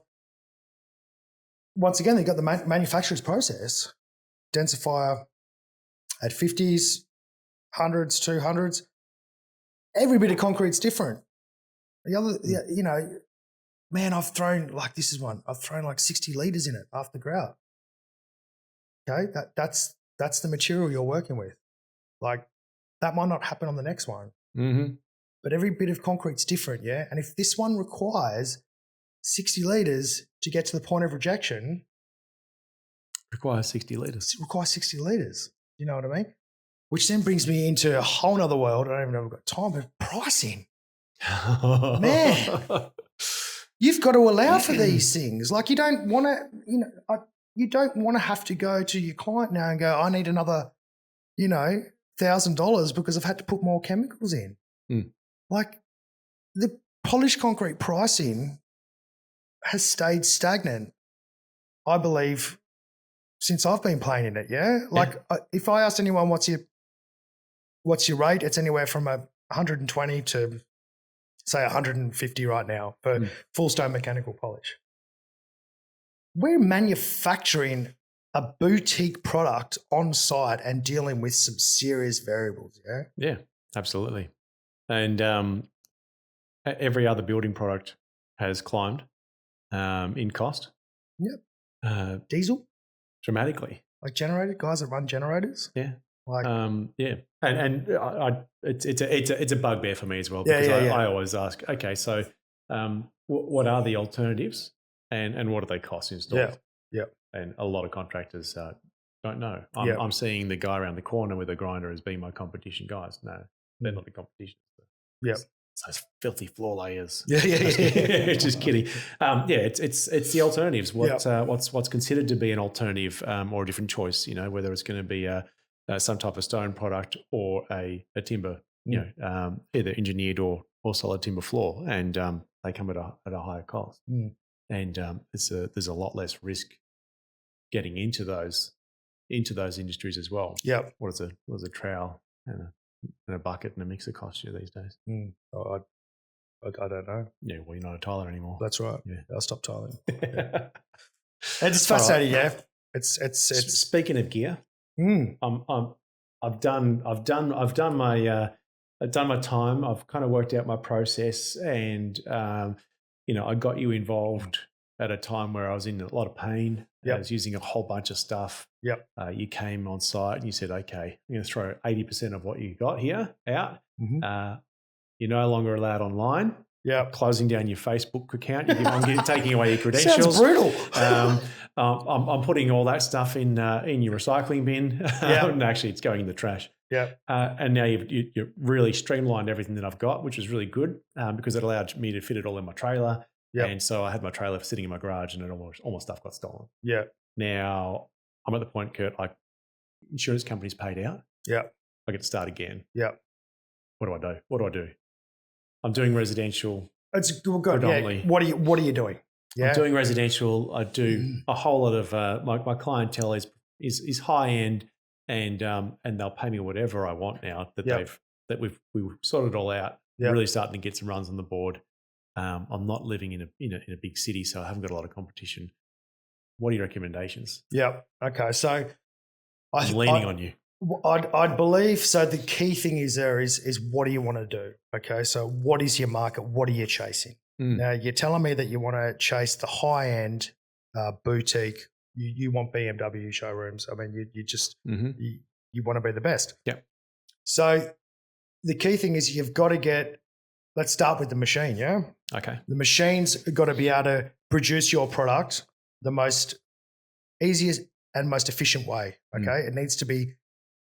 once again, they've got the manufacturer's process, densifier at 50s, 100s, 200s. Every bit of concrete's different. The other, man, I've thrown like I've thrown like 60 litres in it after the grout. Okay, that's the material you're working with. Like that might not happen on the next one. Mm-hmm. But every bit of concrete's different, yeah? And if this one requires 60 litres to get to the point of rejection. Requires 60 litres. It requires 60 litres. You know what I mean? Which then brings me into a whole nother world. I don't even know if I've got time, but pricing. Man, you've got to allow for these things. Like you don't want to, you don't want to have to go to your client now and go, I need another, $1,000 because I've had to put more chemicals in. Mm. Like the polished concrete pricing has stayed stagnant, I believe, since I've been playing in it. Yeah, like if I asked anyone what's your rate, it's anywhere from 120 to say 150 right now for full stone mechanical polish. We're manufacturing a boutique product on site and dealing with some serious variables. Yeah, yeah, absolutely. And every other building product has climbed in cost. Yep. Diesel? Dramatically. Like guys that run generators? Yeah. Like yeah. And it's a bugbear for me as well because I always ask, okay, so what are the alternatives and what do they cost installed? Yeah. And a lot of contractors don't know. I'm seeing the guy around the corner with a grinder as being my competition guys. No, they're not the competition. Yeah. Those filthy floor layers. Yeah. Just kidding. It's the alternatives. What's considered to be an alternative or a different choice, whether it's going to be some type of stone product or a timber, either engineered or solid timber floor, and they come at a higher cost. And there's a lot less risk getting into those industries as well. Yeah. What does a trowel and a bucket and a mixer cost you these days? Oh, I don't know. Yeah, well, you're not a tiler anymore. That's right. Yeah, I'll stop tiling. It's fascinating. Right. Yeah, it's. Speaking of gear, I've done my time. I've kind of worked out my process, and I got you involved at a time where I was in a lot of pain. Yep. I was using a whole bunch of stuff. Yep. You came on site and you said, okay, I'm going to throw 80% of what you got here out. Mm-hmm. You're no longer allowed online. Yeah. Closing down your Facebook account. I'm taking away your credentials. Sounds brutal. I'm putting all that stuff in your recycling bin. And actually, it's going in the trash. Yeah. And now you've really streamlined everything that I've got, which was really good because it allowed me to fit it all in my trailer. Yeah. And so I had my trailer sitting in my garage and all my stuff got stolen. Yeah. Now I'm at the point, Kurt, like insurance companies paid out. Yeah. I get to start again. Yeah. What do I do? I'm doing residential. It's good. Yeah. What are you doing? Yeah. I'm doing residential. I do a whole lot of my clientele is high end and they'll pay me whatever I want now that we've sorted it all out. Yep. Really starting to get some runs on the board. I'm not living in a big city, so I haven't got a lot of competition. What are your recommendations? Yeah. Okay. So I'm leaning on you. I'd believe so. The key thing is what do you want to do? Okay. So what is your market? What are you chasing? Now you're telling me that you want to chase the high end boutique. You want BMW showrooms. I mean, you just you want to be the best. Yep. So the key thing is you've got to let's start with the machine, yeah? Okay. The machine's got to be able to produce your product the most easiest and most efficient way, okay? It needs to be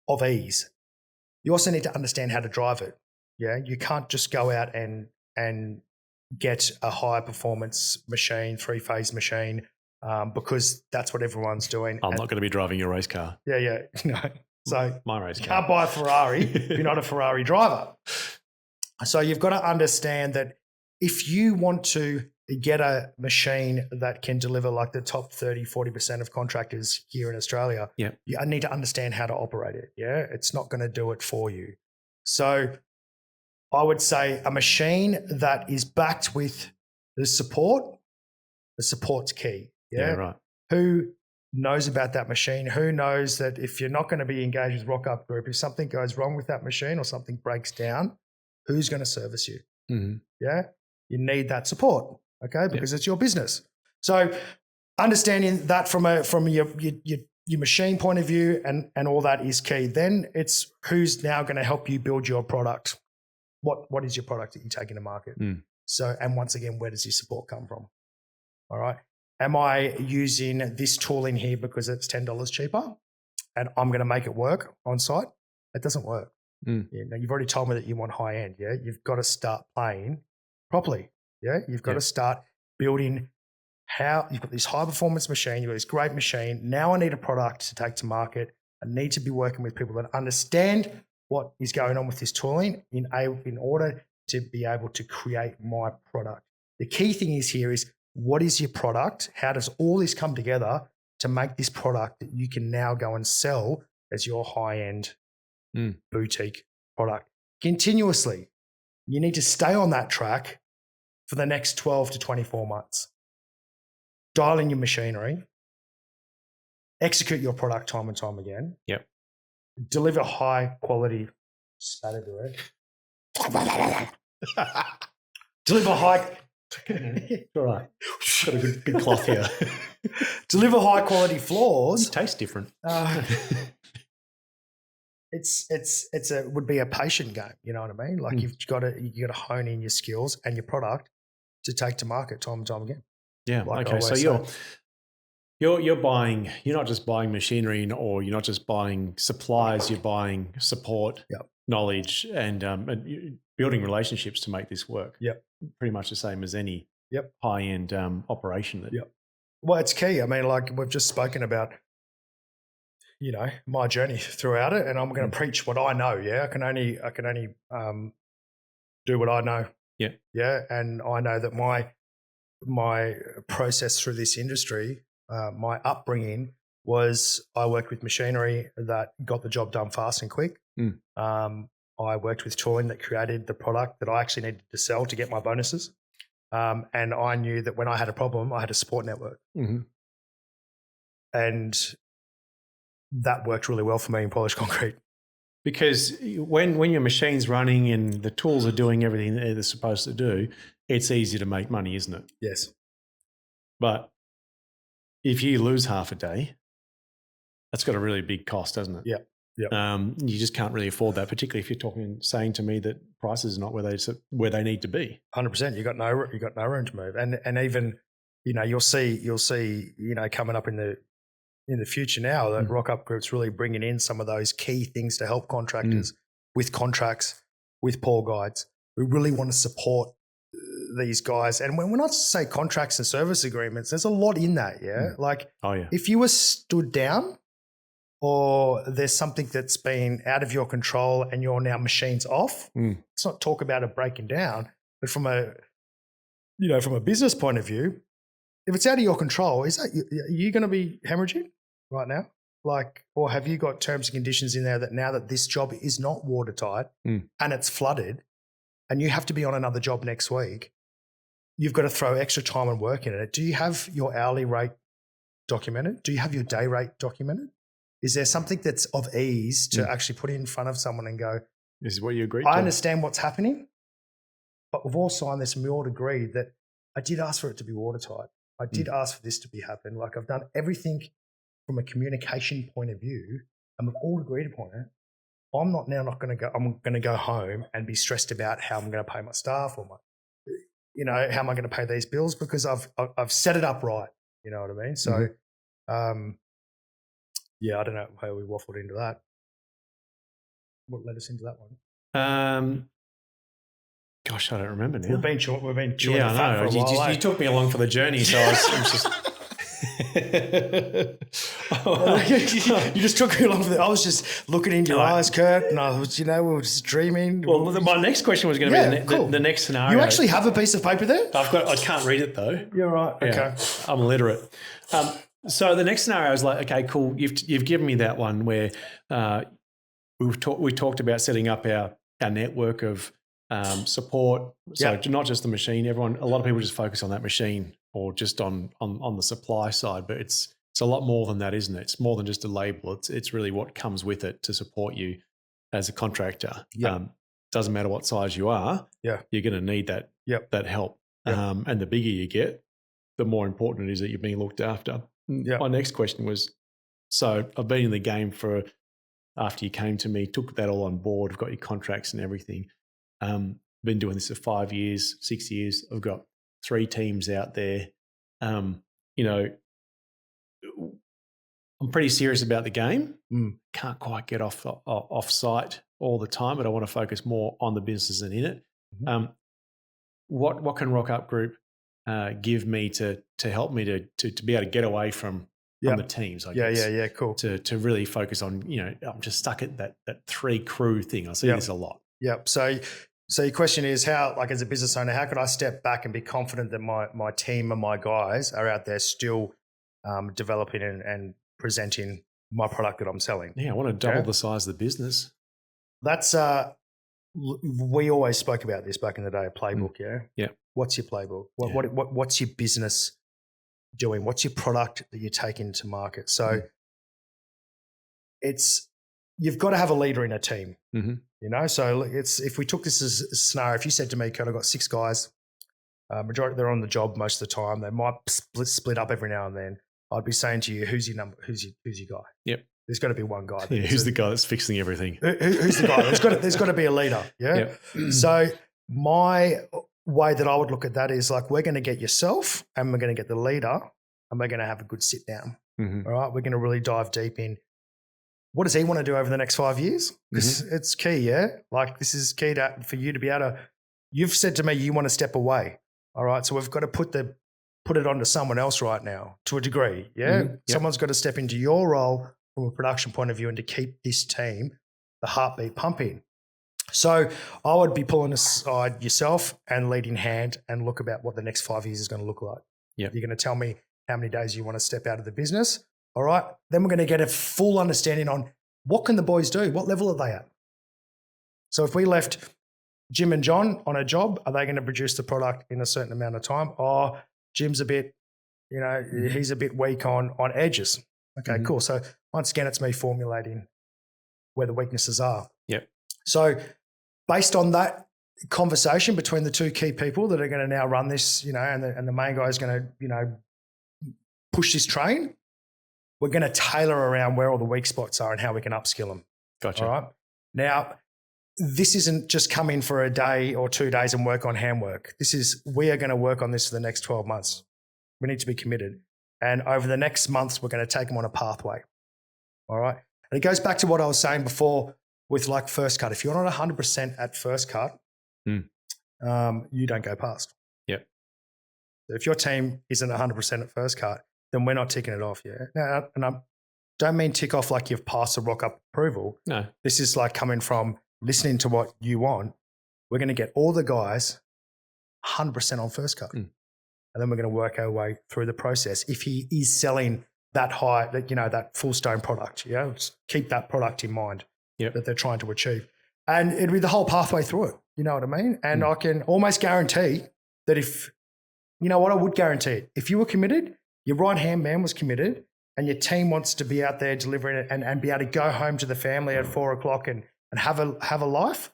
of ease. You also need to understand how to drive it, yeah? You can't just go out and get a high performance machine, 3-phase machine, because that's what everyone's doing. I'm not going to be driving your race car. Yeah. No. So my race you car. can't buy a Ferrari if you're not a Ferrari driver. So you've got to understand that if you want to get a machine that can deliver like the top 30, 40% of contractors here in Australia, you need to understand how to operate it. Yeah. It's not going to do it for you. So I would say a machine that is backed with the support's key. Yeah. Right. Who knows about that machine? Who knows that if you're not going to be engaged with Rock Up Group, if something goes wrong with that machine or something breaks down, who's going to service you? Mm-hmm. Yeah. You need that support, okay, because it's your business. So understanding that from your machine point of view and all that is key. Then it's who's now going to help you build your product. What is your product that you're taking to market? So, and once again, where does your support come from? All right. Am I using this tool in here because it's $10 cheaper and I'm going to make it work on site? It doesn't work. Yeah, now you've already told me that you want high end. Yeah. You've got to start playing properly. Yeah. You've got to start building how you've got this high performance machine. You've got this great machine. Now I need a product to take to market. I need to be working with people that understand what is going on with this tooling in order to be able to create my product. The key thing is what is your product? How does all this come together to make this product that you can now go and sell as your high-end boutique product continuously? You need to stay on that track for the next 12 to 24 months. Dial in your machinery, execute your product time and time again. Yep. Deliver high quality. Deliver high. All right. Got a good cloth here. Deliver high quality floors. It tastes different. It would be a patient game. You know what I mean? Like you got to hone in your skills and your product to take to market time and time again. Yeah. Like okay. So you're buying. You're not just buying machinery, or you're not just buying supplies. You're buying support, knowledge, and building relationships to make this work. Yep. Pretty much the same as any high-end operation. Well, it's key. I mean, like we've just spoken about, my journey throughout it, and I'm going to preach what I know. Yeah, I can only do what I know. Yeah, yeah, and I know that my process through this industry, my upbringing was I worked with machinery that got the job done fast and quick. I worked with tooling that created the product that I actually needed to sell to get my bonuses. And I knew that when I had a problem, I had a support network. And that worked really well for me in polished concrete. Because when your machine's running and the tools are doing everything that they're supposed to do, it's easy to make money, isn't it? Yes. But if you lose half a day, that's got a really big cost, doesn't it? Yeah. Yep. You just can't really afford that, particularly if you're saying to me that prices are not where they need to be. 100%. You got no room to move, and even you'll see coming up in the future now that Rock Up Group's really bringing in some of those key things to help contractors with contracts, with Paul Guides. We really want to support these guys, and when I say contracts and service agreements, there's a lot in that. Yeah, like if you were stood down, or there's something that's been out of your control and your now machine's off. Let's not talk about it breaking down, but from a business point of view, if it's out of your control, are you going to be hemorrhaging right now? Like, or have you got terms and conditions in there that now that this job is not watertight and it's flooded and you have to be on another job next week, you've got to throw extra time and work in it. Do you have your hourly rate documented? Do you have your day rate documented? Is there something that's of ease to actually put in front of someone and go, this is what you agreed I to? understand what's happening, but we've all signed this and we all agreed that I did ask for it to be watertight. I did ask for this to be happen. Like I've done everything from a communication point of view and we've all agreed upon it, I'm not going to go. I'm going to go home and be stressed about how I'm going to pay my staff or how am I going to pay these bills, because I've set it up right. You know what I mean? So, I don't know how we waffled into that. What led us into that one? Gosh, I don't remember now. We've been chewing yeah, the fat for a while. You took me along for the journey, so I was just. You just took me along for I was just looking into your eyes, Kurt, and I was, we were just dreaming. Well, my next question was going to be the next scenario. You actually have a piece of paper there? I can't read it though. You're right. Okay. Yeah, I'm illiterate. So the next scenario is like, okay, cool. You've given me that one where we talked about setting up our network of support. So not just the machine. A lot of people just focus on that machine or just on the supply side, but it's a lot more than that, isn't it? It's more than just a label. It's really what comes with it to support you as a contractor. Doesn't matter what size you are. Yeah, you're going to need that help. And the bigger you get, the more important it is that you're being looked after. My next question was, so I've been in the game after you came to me, took that all on board. I've got your contracts and everything. Been doing this for 5 years, 6 years. I've got 3 teams out there. I'm pretty serious about the game. Can't quite get off site all the time, but I want to focus more on the business than in it. What can Rock Up Group give me to help me to be able to get away from the teams? I guess. Cool. To really focus on, I'm just stuck at that 3 crew thing. I see this a lot. Yep. So your question is how, like as a business owner, how could I step back and be confident that my team and my guys are out there still developing and presenting my product that I'm selling? Yeah, I want to double the size of the business. That's we always spoke about this back in the day, a playbook. Yeah. What's your playbook? What's your business doing? What's your product that you're taking to market? So you've got to have a leader in a team. So if we took this as a scenario, if you said to me, Kurt, I've got 6 guys, majority they're on the job most of the time. They might split up every now and then. I'd be saying to you, who's your guy? Yep. There's got to be one guy. Yeah, who's the guy that's fixing everything? Who's the guy? There's got to be a leader. Yeah. Yep. So my way that I would look at that is like, we're going to get yourself and we're going to get the leader and we're going to have a good sit down. All right. We're going to really dive deep in. What does he want to do over the next 5 years? Because it's key, yeah? Like this is key for you to be able to, you've said to me you want to step away, all right? So we've got to put it onto someone else right now to a degree, yeah? Yep. Someone's got to step into your role from a production point of view and to keep this team, the heartbeat pumping. So I would be pulling aside yourself and leading hand and look about what the next 5 years is going to look like. Yep. You're going to tell me how many days you want to step out of the business. All right. Then we're going to get a full understanding on what can the boys do? What level are they at? So if we left Jim and John on a job, are they going to produce the product in a certain amount of time? Oh, Jim's a bit, he's a bit weak on edges. Okay, cool. So once again, it's me formulating where the weaknesses are. Yep. So based on that conversation between the 2 key people that are going to now run this, and the main guy is going to, push this train, we're going to tailor around where all the weak spots are and how we can upskill them. Gotcha. All right. Now, this isn't just come in for a day or 2 days and work on handwork. We are going to work on this for the next 12 months. We need to be committed. And over the next months, we're going to take them on a pathway. All right. And it goes back to what I was saying before with like first cut. If you're not 100% at first cut, you don't go past. Yep. If your team isn't 100% at first cut, then we're not ticking it off, yeah? Now, and I don't mean tick off like you've passed the Rock Up approval. No. This is like coming from listening to what you want. We're going to get all the guys 100% on first cut. And then we're going to work our way through the process. If he is selling that high, that full stone product, just keep that product in mind that they're trying to achieve. And it'll be the whole pathway through it. You know what I mean? And I can almost guarantee that I would guarantee it. If you were committed, your right-hand man was committed, and your team wants to be out there delivering it and be able to go home to the family at 4:00 and have a life,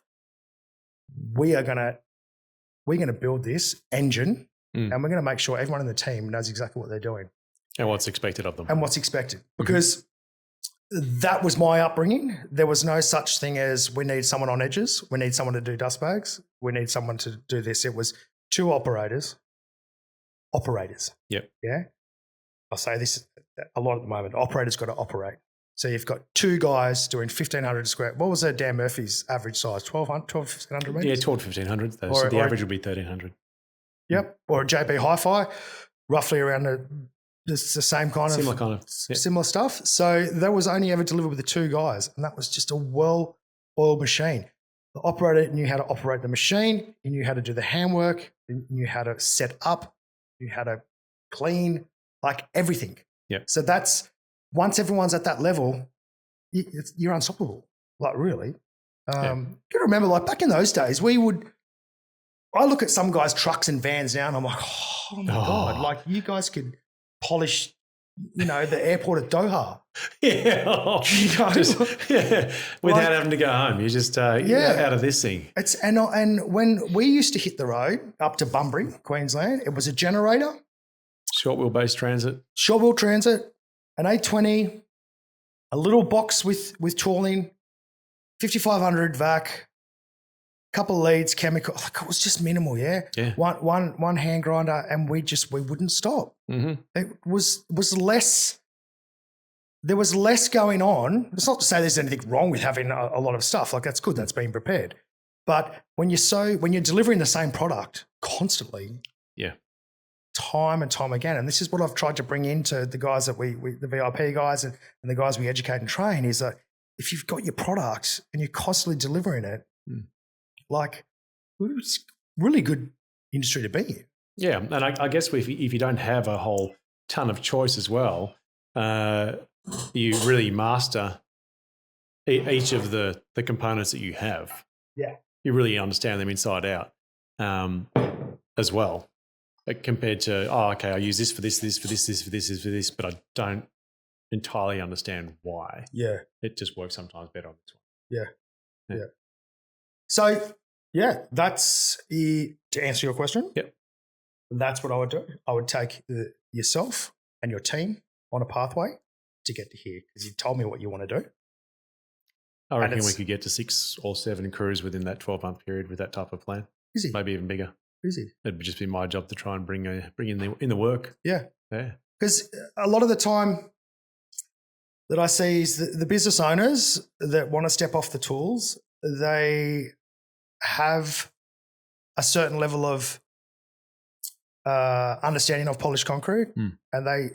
we're gonna build this engine and we're gonna make sure everyone in the team knows exactly what they're doing. And what's expected of them. And what's expected. Because that was my upbringing. There was no such thing as we need someone on edges. We need someone to do dust bags. We need someone to do this. It was 2 operators. Yep. Yeah. I'll say this a lot at the moment. Operators got to operate. So you've got 2 guys doing 1,500 square. What was Dan Murphy's average size? 1,500 metres? Yeah, 12 to 1,500. So the average would be 1,300. Yep. Or a JB Hi-Fi, roughly around the same kind of similar stuff. So that was only ever delivered with the 2 guys, and that was just a well-oiled machine. The operator knew how to operate the machine, he knew how to do the handwork, he knew how to set up, he knew how to clean, like everything. Yeah. So that's once everyone's at that level, you're unstoppable. Like really, you got to remember, like back in those days, I look at some guys' trucks and vans now, and I'm like, oh my God, like you guys could polish, the airport at Doha. Yeah. Without having to go home. You're just out of this thing. And when we used to hit the road up to Bunbury, Queensland, it was a generator. Short wheelbase transit. Short wheel transit, an 820, a little box with tooling, 5,500 vac, couple of leads, chemical. Like it was just minimal, yeah. One hand grinder, and we wouldn't stop. Mm-hmm. It was less. There was less going on. It's not to say there's anything wrong with having a lot of stuff. Like that's good. That's being prepared. But when you're delivering the same product constantly, time and time again, and this is what I've tried to bring into the guys that we the VIP guys and the guys we educate and train, is that if you've got your product and you're constantly delivering it, like it's really good industry to be in. Yeah, and I guess if you don't have a whole ton of choice as well, you really master each of the components that you have. Yeah, you really understand them inside out as well. Compared to, I use this for this, this for this, this for this, this for this, but I don't entirely understand why. Yeah. It just works sometimes better on this one. Yeah. So, that's to answer your question. Yep. That's what I would do. I would take yourself and your team on a pathway to get to here, because you've told me what you want to do. I reckon we could get to 6 or 7 crews within that 12-month period with that type of plan. Easy. Maybe even bigger. Easy. It'd just be my job to try and bring in the work. Yeah. Yeah. Because a lot of the time that I see is the business owners that want to step off the tools, they have a certain level of understanding of polished concrete, and they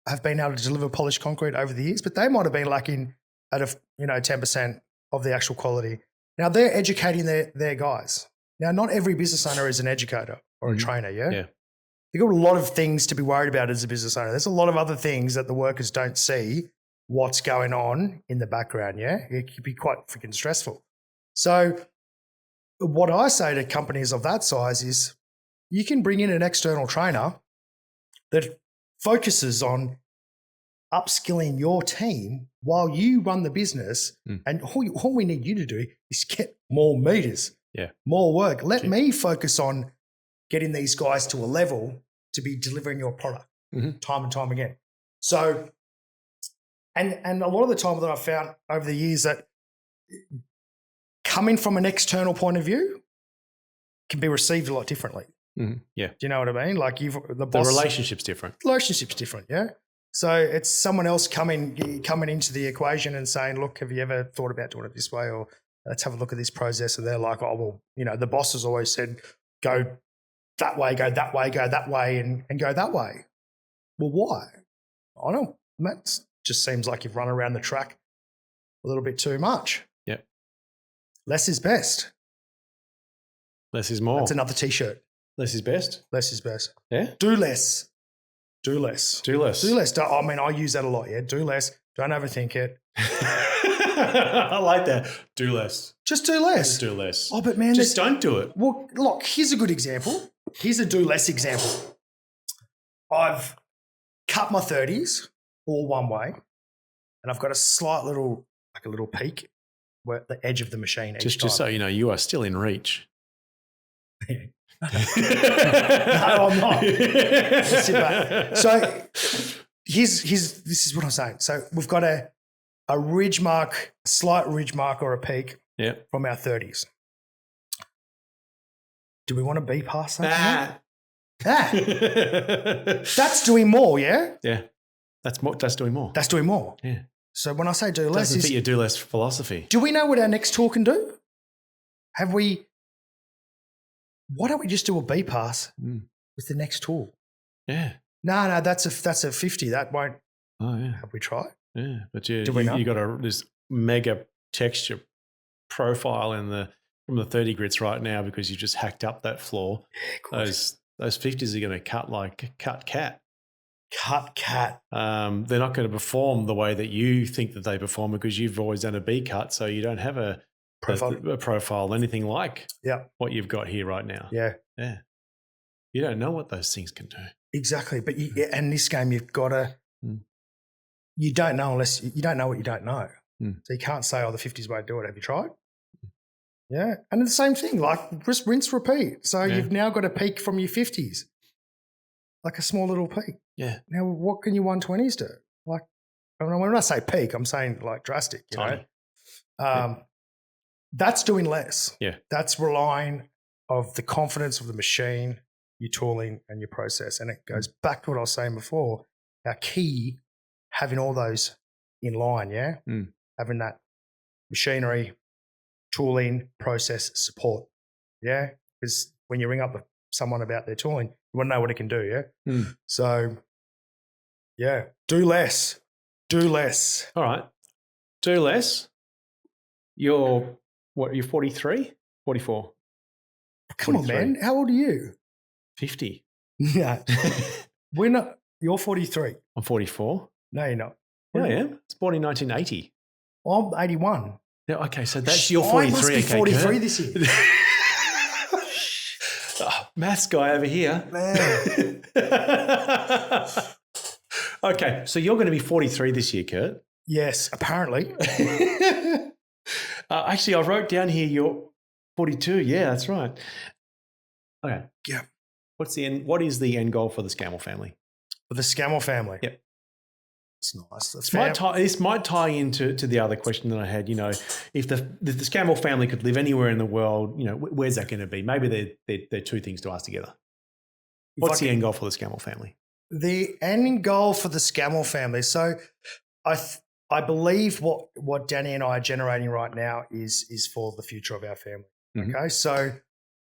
have been able to deliver polished concrete over the years, but they might have been lacking at 10% of the actual quality. Now they're educating their guys. Now, not every business owner is an educator or a trainer, yeah? You've got a lot of things to be worried about as a business owner. There's a lot of other things that the workers don't see what's going on in the background, yeah? It can be quite freaking stressful. So what I say to companies of that size is you can bring in an external trainer that focuses on upskilling your team while you run the business, and all we need you to do is get more meters. Yeah. More work. Let me focus on getting these guys to a level to be delivering your product time and time again. So, and a lot of the time that I've found over the years that coming from an external point of view can be received a lot differently. Yeah. Do you know what I mean? Like the relationship's different. Relationship's different, yeah. So it's someone else coming into the equation and saying, look, have you ever thought about doing it this way? Or let's have a look at this process. And they're like, oh, well, the boss has always said, go that way, go that way, go that way, and go that way. Well, why? I don't. That just seems like you've run around the track a little bit too much. Yeah. Less is best. Less is more. That's another T-shirt. Less is best. Less is best. Yeah. Do less. Do less. Do less. Do less. I mean, I use that a lot. Yeah. Do less. Don't overthink it. I like that. Do less. Just do less. Just do less. Oh, but man, just don't do it. Well, look, here's a good example. Here's a do less example. I've cut my 30s all one way, and I've got a slight little peak where at the edge of the machine. Just so you know, you are still in reach. No, I'm not. Sit back. So this is what I'm saying. So we've got a a ridge mark, a slight ridge mark or a peak from our 30s. Do we want to be past that? That's doing more, yeah? Yeah. That's doing more. That's doing more. Yeah. So when I say do less, doesn't fit your do less philosophy. Do we know what our next tour can do? Why don't we just do a B pass with the next tool? Yeah. No, that's a 50. That won't. Oh yeah. Have we tried? Yeah, but you got this mega texture profile from the 30 grits right now because you just hacked up that floor. Yeah, those 50s are going to cut like cut cat. Cut cat. They're not going to perform the way that you think that they perform because you've always done a B cut, so you don't have a profile anything like what you've got here right now. Yeah. Yeah. You don't know what those things can do. Exactly. But in this game, you've got to, you don't know unless you don't know what you don't know. So you can't say, the 50s won't do it. Have you tried? Yeah. And the same thing, like just rinse, repeat. So you've now got a peak from your 50s, like a small little peak. Yeah. Now, what can your 120s do? Like, when I say peak, I'm saying like drastic, you know? That's doing less. Yeah. That's relying of the confidence of the machine, your tooling and your process. And it goes back to what I was saying before, our key, having all those in line, having that machinery, tooling, process, support, because when you ring up someone about their tooling, you want to know what it can do, So, do less. All right. Do less. You're 43? 44? Come 43. On, man. How old are you? 50. Yeah. We're not. You're 43. I'm 44. No, you're not. Yeah, I am. It's born in 1980. I'm 81. Yeah, okay, so that's your 43. I must be 43 this year. Maths guy over here. Man. Okay, so you're going to be 43 this year, Kurt. Yes, apparently. Actually, I wrote down here you're 42. Yeah, that's right. Okay. Yeah. What is the end goal for the Scammell family? For the Scammell family? Yep. It's nice. This might tie into the other question that I had. You know, if the Scammell family could live anywhere in the world, you know, where's that going to be? Maybe they're two things to ask together. What's the end goal for the Scammell family? The end goal for the Scammell family. So, I believe what Danny and I are generating right now is for the future of our family. Mm-hmm. Okay, so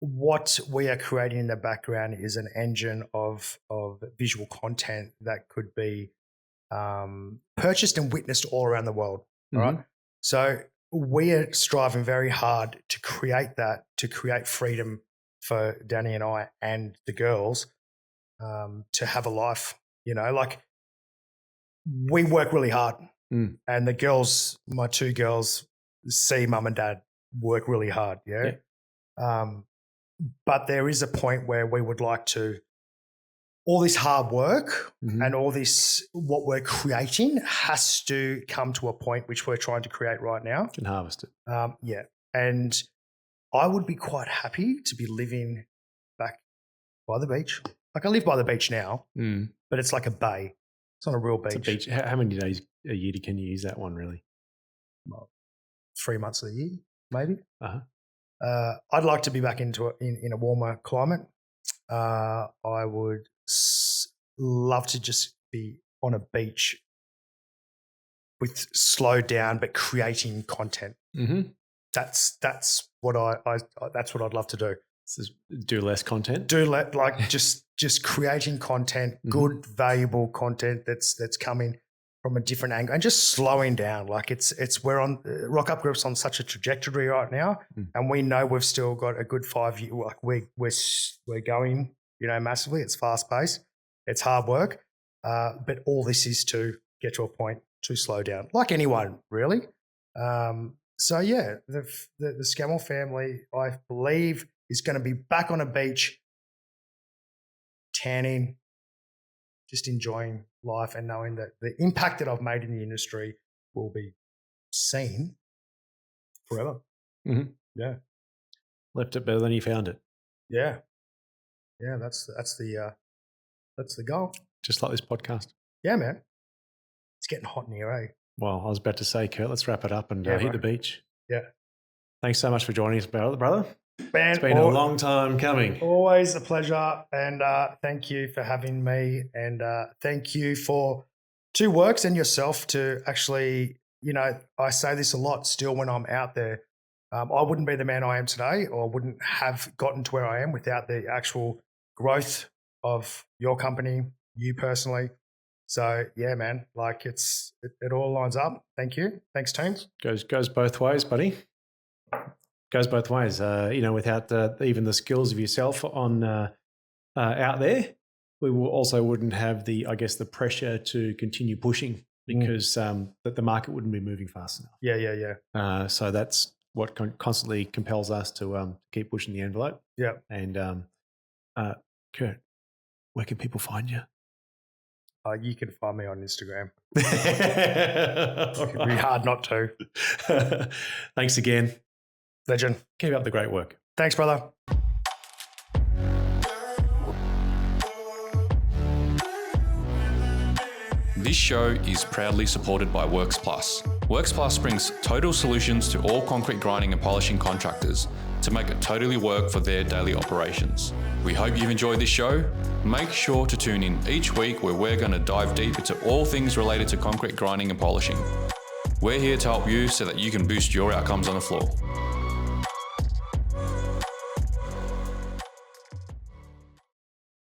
what we are creating in the background is an engine of visual content that could be purchased and witnessed all around the world. Mm-hmm. Right. So we are striving very hard to create freedom for Danny and I and the girls to have a life. You know, like we work really hard, and the girls, my two girls, see mum and dad work really hard. Yeah. But there is a point where we would like to. All this hard work and all this, what we're creating has to come to a point which we're trying to create right now. Can harvest it. Yeah. And I would be quite happy to be living back by the beach. Like I live by the beach now, but it's like a bay. It's not a real beach. It's a beach. How many days a year can you use that one really? Well, 3 months of the year, maybe. Uh-huh. I'd like to be back in a warmer climate. I would love to just be on a beach with slowed down but creating content. Mm-hmm. That's what that's what I'd love to do. Do less content. Just creating content, good, valuable content that's coming from a different angle and just slowing down. Like we're on Rock Up Group's on such a trajectory right now, and we know we've still got a good 5 year. Like we're going, you know, massively. It's fast paced. It's hard work, but all this is to get to a point to slow down, like anyone really. So yeah, the Scammell family, I believe, is going to be back on a beach, tanning, just enjoying life and knowing that the impact that I've made in the industry will be seen forever. Mm-hmm. Yeah. Left it better than you found it. Yeah. Yeah, that's the goal. Just like this podcast. Yeah, man. It's getting hot in here, eh? Well, I was about to say, Kurt, let's wrap it up and hit the beach. Yeah. Thanks so much for joining us, brother. Man, it's been a long time coming. Always a pleasure. And thank you for having me. And thank you for To Works and yourself to actually, I say this a lot still when I'm out there. I wouldn't be the man I am today, or I wouldn't have gotten to where I am without the actual growth of your company, you personally. So yeah, man, like it all lines up. Thank you. Thanks, team. Goes both ways, buddy. Goes both ways. Without even the skills of yourself on out there, we also wouldn't have the pressure to continue pushing because that the market wouldn't be moving fast enough. Yeah. So that's what constantly compels us to keep pushing the envelope. Yeah. And Kurt, where can people find you? You can find me on Instagram. It'd be hard not to. Thanks again. Legend. Keep up the great work. Thanks, brother. This show is proudly supported by Works Plus. Works Plus brings total solutions to all concrete grinding and polishing contractors to make it totally work for their daily operations. We hope you've enjoyed this show. Make sure to tune in each week where we're going to dive deep into all things related to concrete grinding and polishing. We're here to help you so that you can boost your outcomes on the floor.